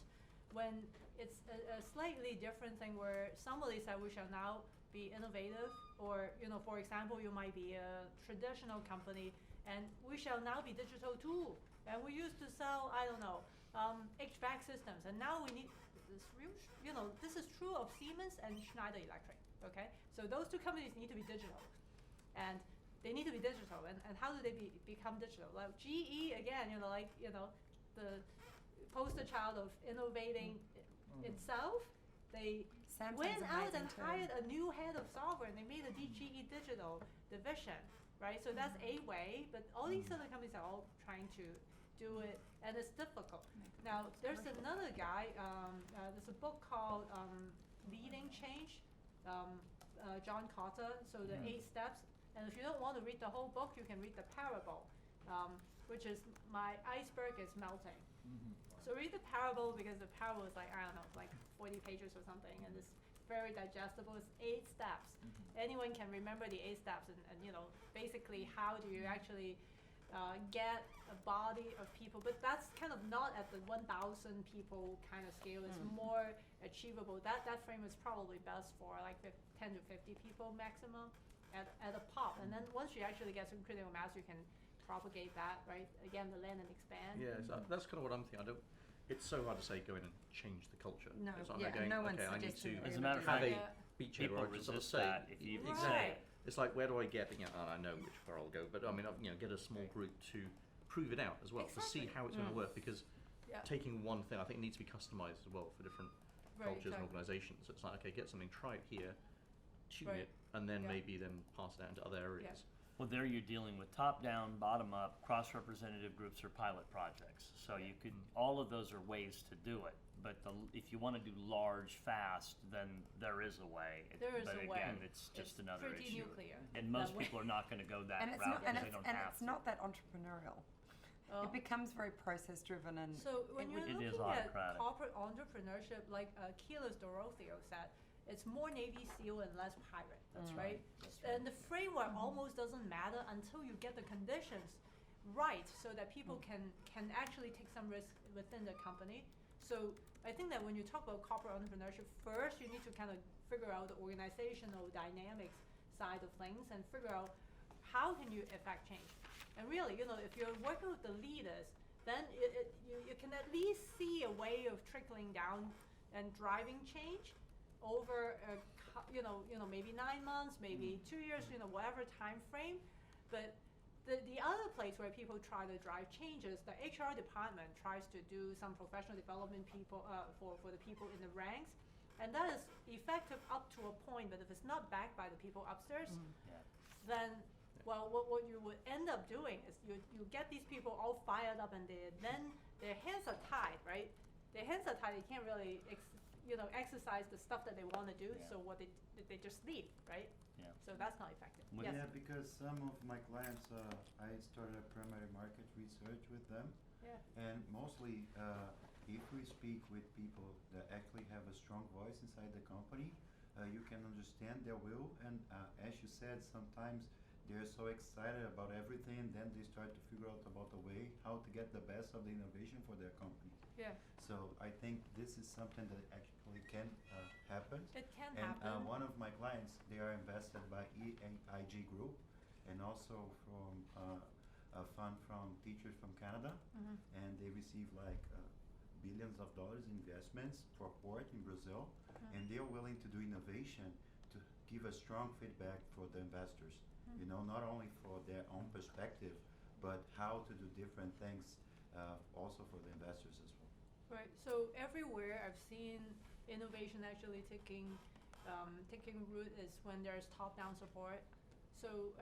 When it's a slightly different thing where somebody said we shall now be innovative, or for example, you might be a traditional company and we shall now be digital too. And we used to sell, I don't know, HVAC systems, and now we need this real, this is true of Siemens and Schneider Electric. Okay, so those two companies need to be digital, and they need to be digital. And how do they become digital? Like GE again, the poster child of innovating itself. They Samsung's went out and amazing too. hired a new head of software, and they made a GE Digital division, right? So that's a way, but all these other companies are all trying to do it, and it's difficult. Now, there's another guy, there's a book called Leading Change, John Cotter, so the 8 steps. And if you don't want to read the whole book, you can read the parable, which is My Iceberg is Melting. So read the parable. parable because the parable is like, I don't know, like 40 pages or something, and it's very digestible. It's 8 steps. Anyone can remember the 8 steps, and you know, basically how do you actually get a body of people, but that's kind of not at the 1,000 people kind of scale. It's more achievable. That frame is probably best for like 10 to 50 people maximum at a pop. And then once you actually get some critical mass, you can propagate that, right? Again, the land and expand. Yeah, so that's kind of what I'm thinking. It's so hard to say go in and change the culture. No, It's like yeah, going, no one's okay, I need to suggesting As a matter of have fact, a beachhead people where I just sort of resist say, that if you exactly. Right. It's like, where do I get, I know which far I'll go, but I mean, get a small group to prove it out as well, to see Exactly. how it's going to work, because Yeah. taking one thing, I think, needs to be customized as well for different Right, cultures and exactly. organizations. So it's like, okay, get something, try it here, tune Right. it, and then Yeah. maybe then pass it out into other areas. Well, there you're dealing with top-down, bottom-up, cross-representative groups or pilot projects. So you could, all of those are ways to do it. But if you want to do large, fast, then there is a way. There is but a again, way. it's just another pretty issue. nuclear. And most that way. people are not going to go that And it's route not, and because they it's, don't and have it's to. not that entrepreneurial. Oh. It becomes very process driven and So when you're It is looking at autocratic. corporate entrepreneurship, like Keyless Dorotheo said, it's more Navy SEAL and less pirate. That's right. And the framework almost doesn't matter until you get the conditions right, so that people can actually take some risk within the company. So I think that when you talk about corporate entrepreneurship, first you need to kind of figure out the organizational dynamics side of things and figure out how can you affect change. And really, you know, if you're working with the leaders, then you can at least see a way of trickling down and driving change over maybe 9 months, maybe 2 years, whatever time frame. But the other place where people try to drive changes, the HR department tries to do some professional development for the people in the ranks, and that is effective up to a point. But if it's not backed by the people upstairs, then what you would end up doing is you get these people all fired up, and then their hands are tied, right? Their hands are tied. They can't really exercise the stuff that they want to do. Yeah. So what they just leave, right? Yeah. So that's not effective. Would- Yes. Yeah, because some of my clients, I started a primary market research with them, Yeah. and mostly if we speak with people that actually have a strong voice inside the company, you can understand their will, and as you said, sometimes they're so excited about everything, then they start to figure out about the way how to get the best of the innovation for their company. Yeah. So I think this is something that actually can happen. It can And happen. one of my clients, they are invested by EAIG Group, and also from a fund from teachers from Canada, and they receive like billions of dollars investments for port in Brazil, and they are willing to do innovation to give a strong feedback for the investors. You know, not only for their own perspective, but how to do different things also for the investors as well. Right. So everywhere I've seen innovation actually taking root is when there's top-down support. So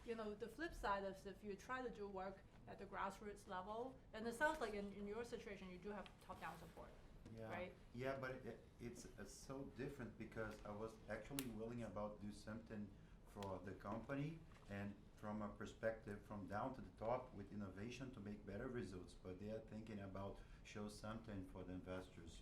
the flip side is if you try to do work at the grassroots level, and it sounds like in your situation you do have top-down support. Yeah. Right? Yeah, but it's so different because I was actually willing about do something for the company and from a perspective from down to the top with innovation to make better results, but they are thinking about show something for the investors,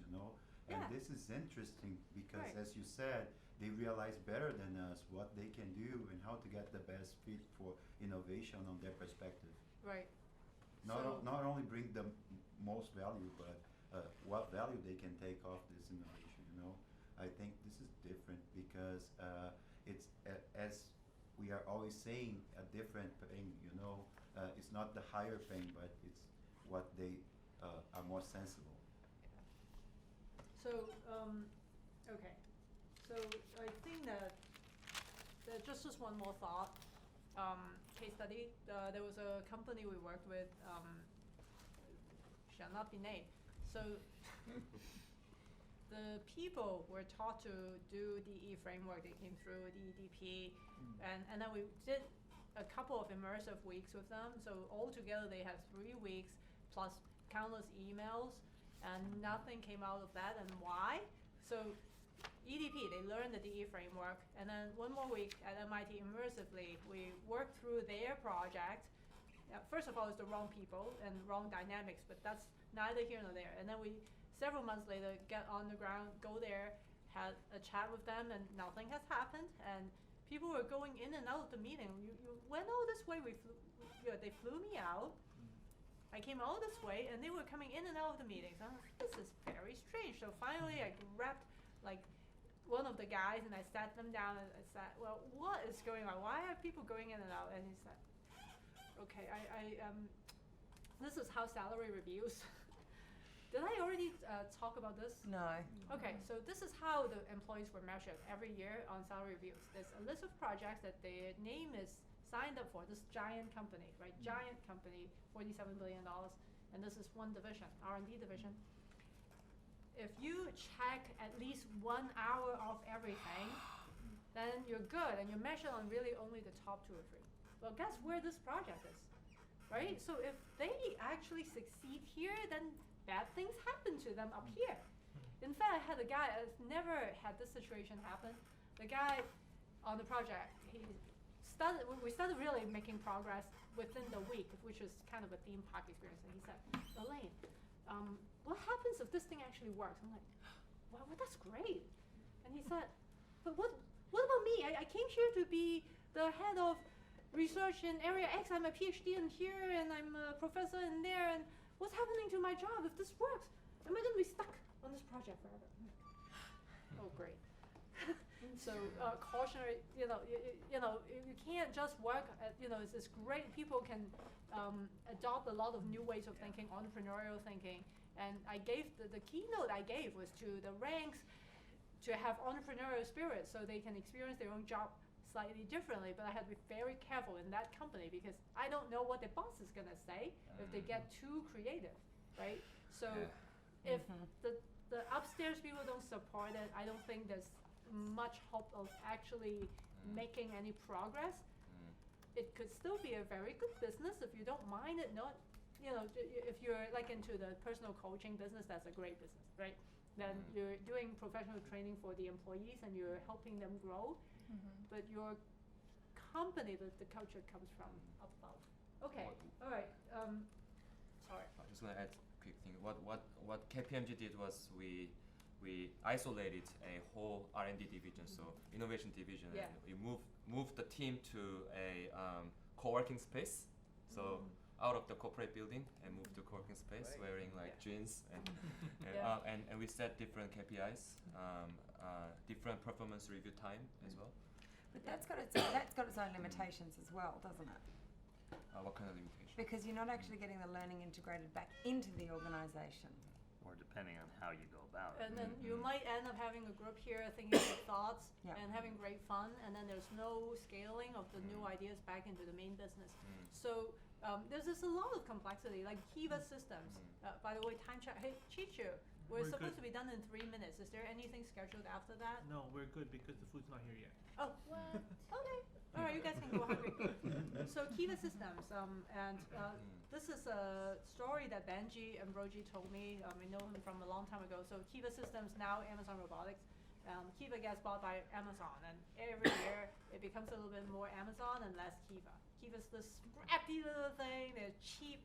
And Yeah. this is interesting because Right. as you said, they realize better than us what they can do and how to get the best fit for innovation on their perspective. Right. Not only bring the most value, but what value they can take off this innovation. I think this is different because it's as we are always saying a different pain. It's not the higher pain, but it's what they are more sensible. So okay. So I think that just one more thought. Case study. There was a company we worked with. Shall not be named. So the people were taught to do DE framework. They came through the EDP, and then we did a couple of immersive weeks with them. So altogether they had 3 weeks plus countless emails, and nothing came out of that. And why? So EDP, they learned the DE framework, and then 1 more week at MIT immersively, we worked through their project. First of all, it's the wrong people and wrong dynamics, but that's neither here nor there. And then we several months later, get on the ground, go there, had a chat with them, and nothing has happened. And people were going in and out of the meeting. You went all this way. They flew me out. I came all this way, and they were coming in and out of the meetings. I was like, this is very strange. So finally, I grabbed like one of the guys, and I sat them down, and I said, well, what is going on? Why are people going in and out? And he said, okay, this is how salary reviews. Did I already talk about this? No. Okay, so this is how the employees were measured every year on salary reviews. There's a list of projects that their name is signed up for. This giant company, right? Giant company, $47 billion, and this is one division, R&D division. If you check at least 1 hour of everything, then you're good, and you're measured on really only the top 2 or 3. Well, guess where this project is, right? So if they actually succeed here, then bad things happen to them up here. In fact, I had a guy, I've never had this situation happen. The guy on the project, we started really making progress within the week, which was kind of a theme park experience. And he said, Elaine, what happens if this thing actually works? I'm like, well, that's great. And he said, but what about me? I came here to be the head of research in area X. I'm a PhD in here, and I'm a professor in there. And what's happening to my job if this works? Am I going to be stuck on this project forever? Oh, great. So cautionary, you can't just work at, it's great. People can adopt a lot of new ways of thinking, entrepreneurial thinking. And I gave, the keynote I gave was to the ranks to have entrepreneurial spirit so they can experience their own job slightly differently. But I had to be very careful in that company because I don't know what the boss is going to say if they get too creative, right? So if the upstairs people don't support it, I don't think there's much hope of actually making any progress. It could still be a very good business if you don't mind it. Not, if you're like into the personal coaching business, that's a great business, right? Then you're doing professional training for the employees and you're helping them grow. But your company, the culture comes from up above. Okay, all right. Sorry. I'm just gonna add a quick thing. What KPMG did was we isolated a whole R&D division, so innovation division, and we moved the team to a co-working space. So out of the corporate building and moved to co-working space, wearing like jeans and we set different KPIs, different performance review time as well. But that's got its own limitations as well, doesn't it? What kind of limitation? Because you're not actually getting the learning integrated back into the organisation. Or depending on how you go about it. And then you might end up having a group here thinking of thoughts and having great fun, and then there's no scaling of the new ideas back into the main business. So there's just a lot of complexity, like Kiva systems. By the way, time check. Hey, Chichu, we're supposed to be done in 3 minutes. Is there anything scheduled after that? No, we're good because the food's not here yet. Oh, what? Okay. All right, you guys can go hungry. So Kiva systems, and this is a story that Benji Ambrogi told me. I know him from a long time ago. So Kiva systems, now Amazon Robotics. Kiva gets bought by Amazon, and every year it becomes a little bit more Amazon and less Kiva. Kiva's this scrappy little thing. They're cheap.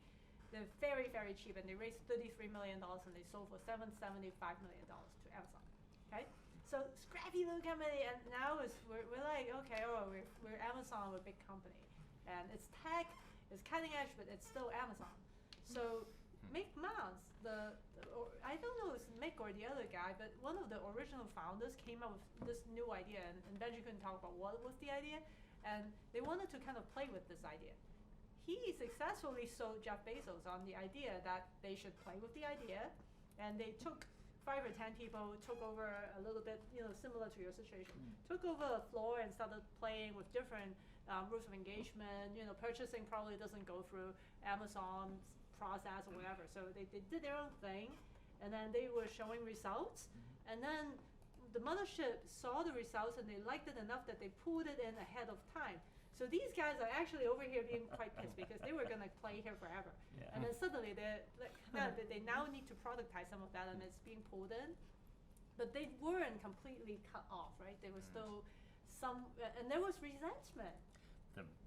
They're very, very cheap, and they raised $33 million, and they sold for $775 million to Amazon. Okay. So scrappy little company, and now we're like, okay, we're Amazon, we're a big company, and it's tech, it's cutting edge, but it's still Amazon. So Mick Mouse, I don't know if it's Mick or the other guy, but one of the original founders came up with this new idea, and Benji couldn't talk about what was the idea, and they wanted to kind of play with this idea. He successfully sold Jeff Bezos on the idea that they should play with the idea, and they took 5 or 10 people, took over a little bit, similar to your situation, took over a floor and started playing with different rules of engagement. Purchasing probably doesn't go through Amazon's process or whatever. So they did their own thing, and then they were showing results. And then the mothership saw the results and they liked it enough that they pulled it in ahead of time. So these guys are actually over here being quite pissed because they were going to play here forever. Yeah. And then suddenly they now need to productize some of that, and it's being pulled in. But they weren't completely cut off, right? There was still some, and there was resentment.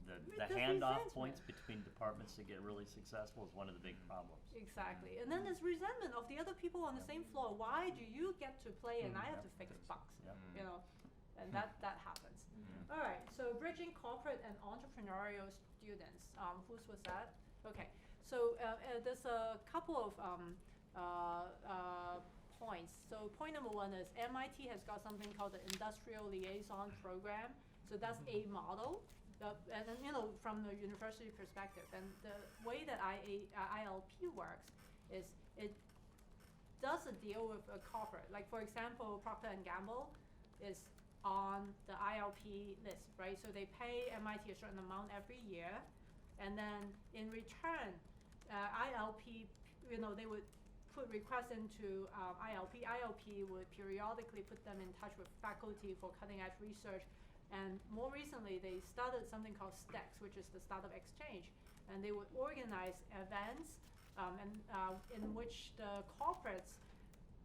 the handoff points between departments to get really successful is one of the big problems. Exactly. And then there's resentment of the other people on the same floor. Why do you get to play and I have to fix bugs? Yep. You know, and that happens. All right. So bridging corporate and entrepreneurial students. Whose was that? Okay. So there's a couple of points. So point number one is MIT has got something called the Industrial Liaison Program. So that's a model. And then, you know, from the university perspective, and the way that ILP works is it does a deal with a corporate. Like, for example, Procter & Gamble is on the ILP list, right? So they pay MIT a certain amount every year, and then in return, ILP, you know, they would put requests into ILP. ILP would periodically put them in touch with faculty for cutting-edge research. And more recently, they started something called STEX, which is the Startup Exchange. And they would organize events in which the corporates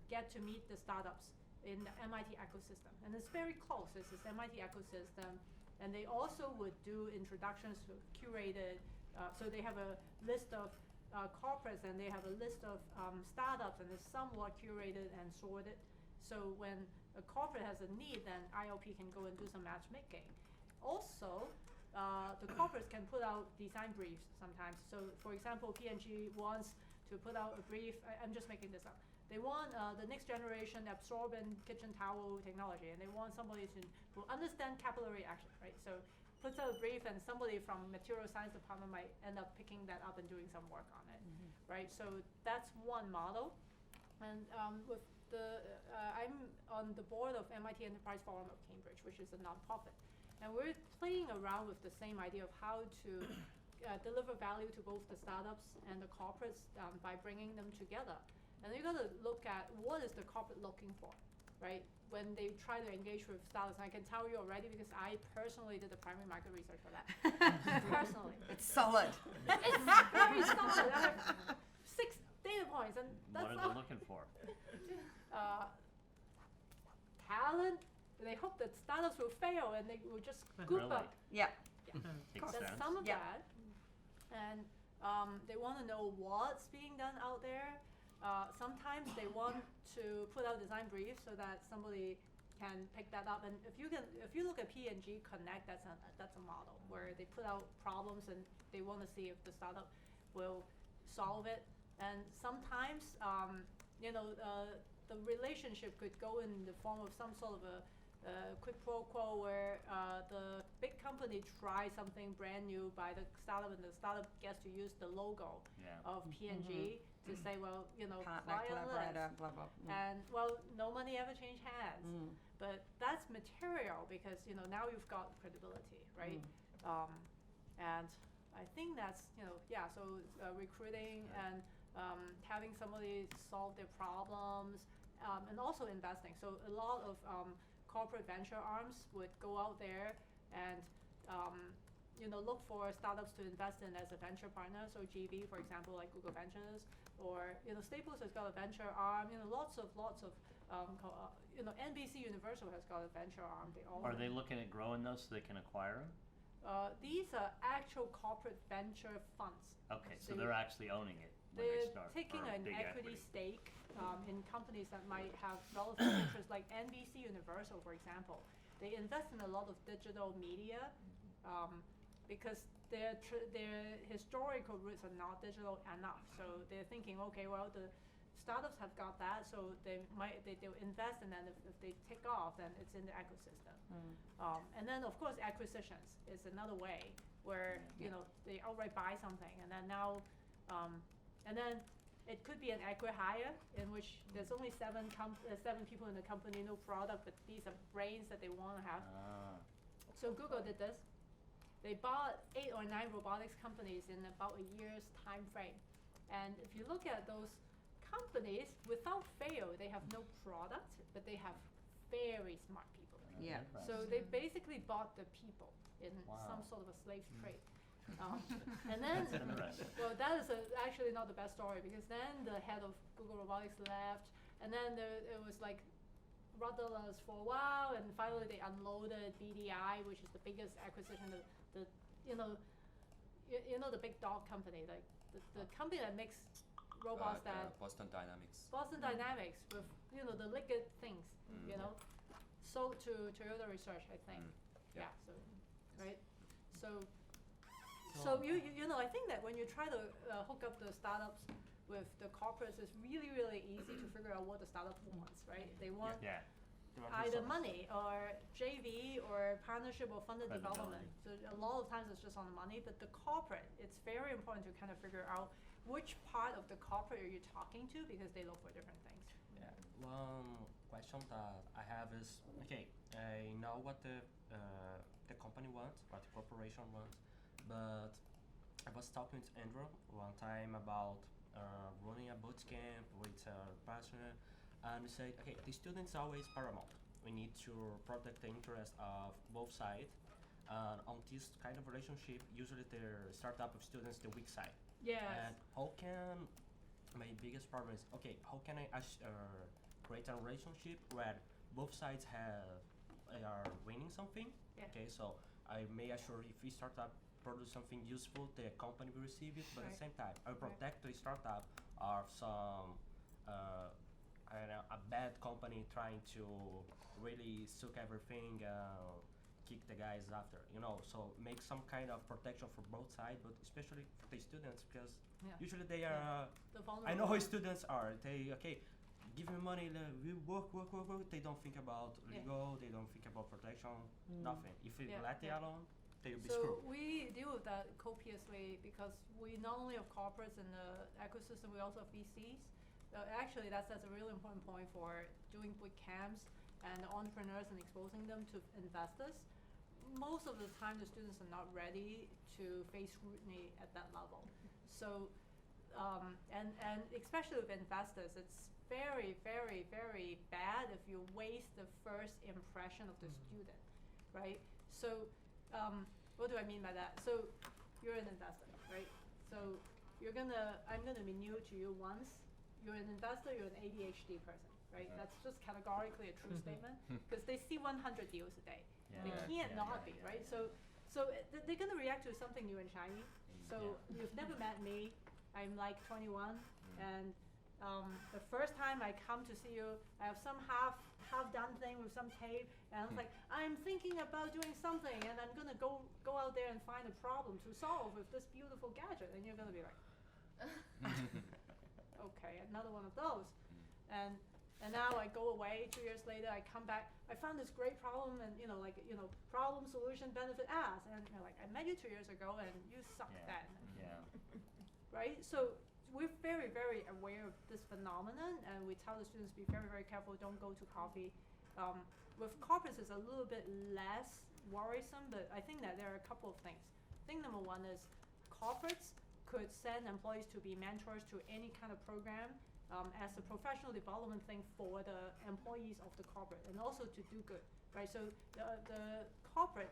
get to meet the startups in the MIT ecosystem. And it's very close. It's this MIT ecosystem. And they also would do introductions to curated, so they have a list of corporates and they have a list of startups, and it's somewhat curated and sorted. So when a corporate has a need, then ILP can go and do some matchmaking. Also, the corporates can put out design briefs sometimes. So for example, P&G wants to put out a brief, I'm just making this up. They want the next generation absorbent kitchen towel technology, and they want somebody who understand capillary action, right? So puts out a brief, and somebody from material science department might end up picking that up and doing some work on it, right? So that's one model. And with I'm on the board of MIT Enterprise Forum of Cambridge, which is a nonprofit. And we're playing around with the same idea of how to deliver value to both the startups and the corporates by bringing them together. And you got to look at what is the corporate looking for, right? When they try to engage with startups. And I can tell you already because I personally did the primary market research for that. Personally. It's solid. It's very solid. I have 6 data points, and that's What are they looking for? Talent. They hope that startups will fail and they will just scoop Really? up. Yeah. Makes That's sense. some of Yeah. that. And they want to know what's being done out there. Sometimes they want to put out design briefs so that somebody can pick that up. And if you look at P&G Connect, that's a model where they put out problems and they want to see if the startup will solve it. And sometimes, you know, the relationship could go in the form of some sort of a quid pro quo where the big company tries something brand new by the startup, and the startup gets to use the logo of P&G to say, well, you know, Partner, fly on collaborator, this. blah, blah. And, well, no money ever changed hands. But that's material because, you know, now you've got credibility, right? And I think that's, you know, yeah, so recruiting and having somebody solve their problems, and also investing. So a lot of corporate venture arms would go out there and you know, look for startups to invest in as a venture partner. So GV, for example, like Google Ventures, or you know, Staples has got a venture arm. You know, lots of you know, NBC Universal has got a venture arm. Are they looking at growing those so they can acquire them? These are actual corporate venture funds. Okay, so they're actually owning it when they They're start. taking or an big equity stake in companies that might have relative interest, like NBC Universal, for example. They invest in a lot of digital media because their historical roots are not digital enough. So they're thinking, okay, well, the startups have got that, so they'll invest, and then if they take off, then it's in the ecosystem. And then, of course, acquisitions is another way where you know, they outright buy something, and then now, and then it could be an acqui-hire in which there's only 7 people in the company, no product, but these are brains that they want to have. So Google did this. They bought 8 or 9 robotics companies in about a year's time frame. And if you look at those companies, without fail, they have no product, but they have very smart people. Yeah. So they basically bought the people in some sort of a slave trade. And then, That's interesting. well, that is actually not the best story, because then the head of Google Robotics left, and then it was like rudderless for a while, and finally they unloaded BDI, which is the biggest acquisition, the you know, you know the big dog company, like the company that makes robots that Boston Dynamics. Boston Dynamics with, you know, the liquid things, you Yeah. know, sold to Toyota Research, I think. Yeah. So, right? So you know, I think that when you try to hook up the startups with the corporates, it's really, really easy to figure out what the startup wants, right? They want Yeah. either money or JV or partnership or funded development. So a lot of times it's just on the money, but the corporate, it's very important to kind of figure out which part of the corporate are you talking to, because they look for different things. Yeah. One question that I have is, okay, I know what the company wants, what the corporation wants, but I was talking to Andrew one time about running a bootcamp with a partner, and we said, okay, the students are always paramount. We need to protect the interest of both sides. On this kind of relationship, usually the startup of students the weak side. Yes. And how can my biggest problem is, okay, how can I create a relationship where both sides are winning something? Yeah. Okay, so I may assure if we startup produce something useful, the company will receive it, but at the same time, I protect the startup of some I don't know, a bad company trying to really suck everything, kick the guys after, you know. So make some kind of protection for both sides, but especially for the students, because usually they are. The vulnerable I know how ones. students are. They give me money. We work. They don't think about legal. They don't think about protection. Nothing. If we let it alone, they'll be So screwed. we deal with that copiously because we not only have corporates in the ecosystem, we also have VCs. Actually, that's a really important point for doing boot camps and entrepreneurs and exposing them to investors. Most of the time, the students are not ready to face scrutiny at that level. So, and especially with investors, it's very, very, very bad if you waste the first impression of the student, right? So, what do I mean by that? So, you're an investor, right? So, I'm gonna be new to you once. You're an investor, you're an ADHD person, right? That's just categorically a true statement, because they see 100 deals a day. They can't not be, right? So they're gonna react to something new and shiny. So you've never met me. I'm like 21, and the first time I come to see you, I have some half done thing with some tape, and I was like, I'm thinking about doing something, and I'm gonna go out there and find a problem to solve with this beautiful gadget, and you're gonna be like, okay, another one of those, and now I go away. 2 years later, I come back. I found this great problem, and problem, solution, benefit, ask, and you're like, I met you 2 years ago, and you sucked then. Yeah. Right? So we're very, very aware of this phenomenon, and we tell the students, be very, very careful, don't go to coffee. With corporates, it's a little bit less worrisome, but I think that there are a couple of things. Thing number one is corporates could send employees to be mentors to any kind of program as a professional development thing for the employees of the corporate, and also to do good, right? So the corporate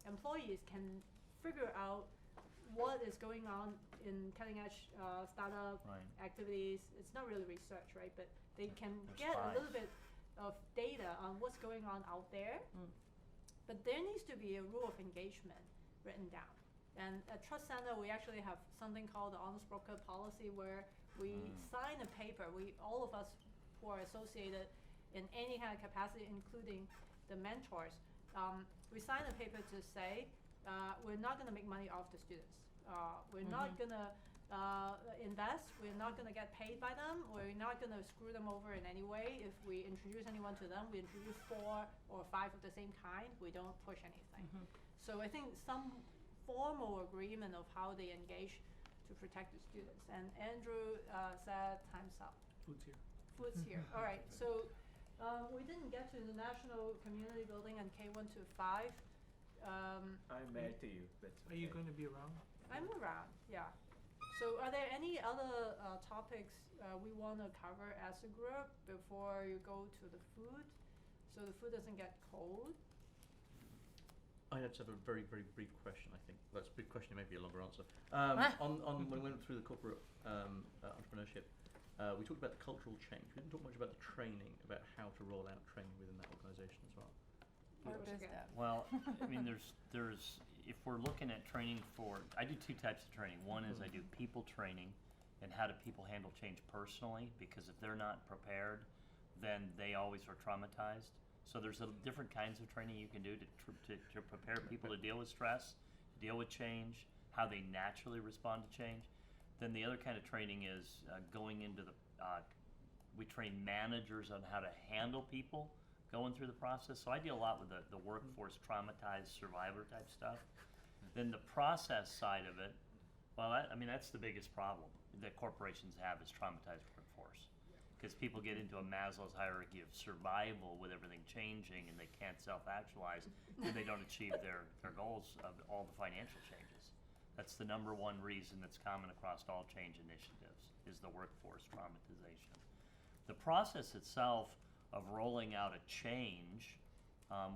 employees can figure out what is going on in cutting edge startup activities. It's not really research, right? But they can get a little bit of data on what's going on out there. But there needs to be a rule of engagement written down. And at Trust Center, we actually have something called the Honest Broker Policy, where we sign a paper. All of us who are associated in any kind of capacity, including the mentors, we sign a paper to say we're not going to make money off the students. We're not going to invest. We're not going to get paid by them. We're not going to screw them over in any way. If we introduce anyone to them, we introduce 4 or 5 of the same kind. We don't push anything. So I think some formal agreement of how they engage to protect the students. And Andrew said, time's up. Food's here. Food's here. All right. So we didn't get to the National Community Building and K1 to 5. I'm married to you. That's Are you going to be around? I'm around, yeah. So are there any other topics we want to cover as a group before you go to the food, so the food doesn't get cold? I just have a very, very brief question, I think. That's a big question, it may be a longer answer. On when we went through the corporate entrepreneurship, we talked about the cultural change. We didn't talk much about the training, about how to roll out training within that organisation as well. What What's is it that? Well, I mean, there's if we're looking at training I do two types of training. One is I do people training, and how do people handle change personally? Because if they're not prepared, then they always are traumatized. So there's different kinds of training you can do to prepare people to deal with stress, deal with change, how they naturally respond to change. Then the other kind of training is going into we train managers on how to handle people going through the process. So I deal a lot with the workforce traumatized survivor type stuff. Then the process side of it, well, that's the biggest problem that corporations have is traumatized workforce. Because people get into a Maslow's hierarchy of survival with everything changing and they can't self-actualize and they don't achieve their goals of all the financial changes. That's the number one reason that's common across all change initiatives is the workforce traumatization. The process itself of rolling out a change,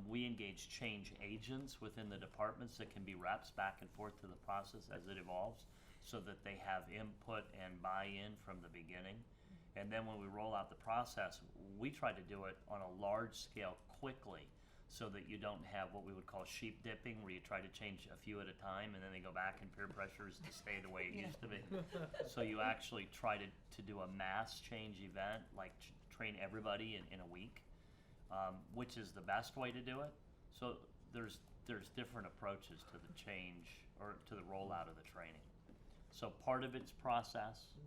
we engage change agents within the departments that can be reps back and forth to the process as it evolves so that they have input and buy-in from the beginning. And then when we roll out the process, we try to do it on a large scale quickly so that you don't have what we would call sheep dipping, where you try to change a few at a time and then they go back and peer pressures to stay the way it used to be. So you actually try to do a mass change event, like train everybody in a week, which is the best way to do it. So there's different approaches to the change or to the rollout of the training. So part of it's process.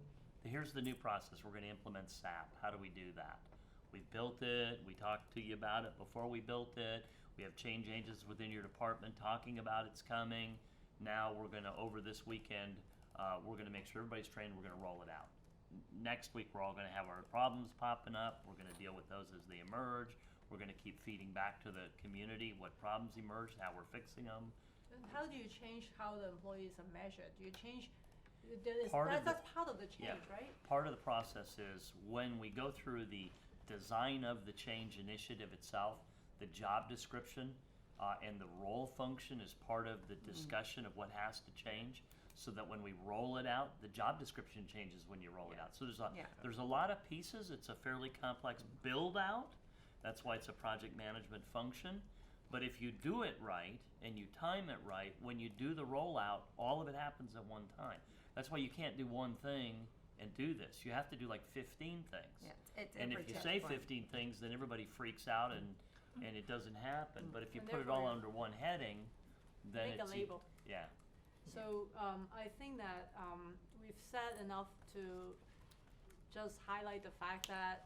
Here's the new process. We're going to implement SAP. How do we do that? We built it. We talked to you about it before we built it. We have change agents within your department talking about it's coming. Now we're going to, over this weekend, we're going to make sure everybody's trained. We're going to roll it out. Next week, we're all going to have our problems popping up. We're going to deal with those as they emerge. We're going to keep feeding back to the community what problems emerged, how we're fixing them. And how do you change how the employees are measured? Do you change? That's part of the change, right? Part of the process is when we go through the design of the change initiative itself, the job description and the role function is part of the discussion of what has to change, so that when we roll it out, the job description changes when you roll it out. So there's a lot of pieces. It's a fairly complex build out. That's why it's a project management function. But if you do it right and you time it right, when you do the rollout, all of it happens at one time. That's why you can't do one thing and do this. You have to do like 15 things. Yeah, it's And if every you touch say point. 15 things, then everybody freaks out and it doesn't happen. But if you And put it all therefore under one heading, then make a it's label. Yeah. So I think that we've said enough to just highlight the fact that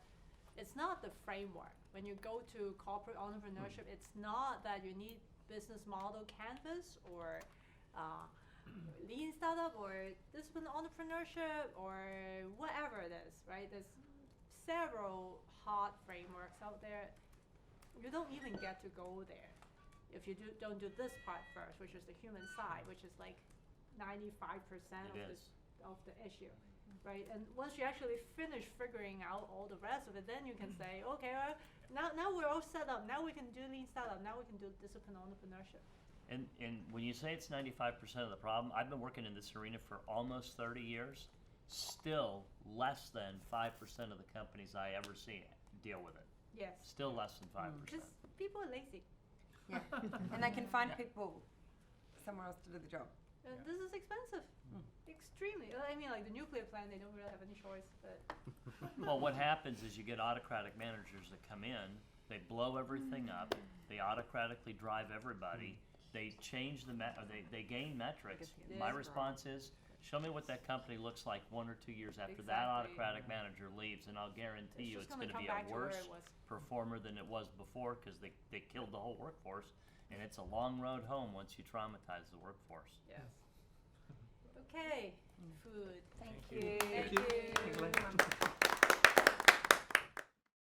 it's not the framework. When you go to corporate entrepreneurship, it's not that you need business model canvas or lean startup or disciplined entrepreneurship or whatever it is, right? There's several hard frameworks out there. You don't even get to go there if you don't do this part first, which is the human side, which is like 95% of the issue, right? And once you actually finish figuring out all the rest of it, then you can say, okay, now we're all set up. Now we can do lean startup. Now we can do disciplined entrepreneurship. And when you say it's 95% of the problem, I've been working in this arena for almost 30 years. Still less than 5% of the companies I ever see deal with it. Yes. Still less than 5%. Because people are lazy. Yeah. And they can find people somewhere else to do the job. And this is expensive. Extremely. I mean, like the nuclear plant, they don't really have any choice. But Well, what happens is you get autocratic managers that come in, they blow everything up, they autocratically drive everybody, they change they gain metrics. Yes. My response is, show me what that company looks like 1 or 2 years after that Exactly. autocratic manager leaves, and I'll guarantee you just it's going to come be a back to where worse it was. performer than it was before, because they killed the whole workforce, and it's a long road home once you traumatize the workforce. yes. Okay. Food. Thank Thank you.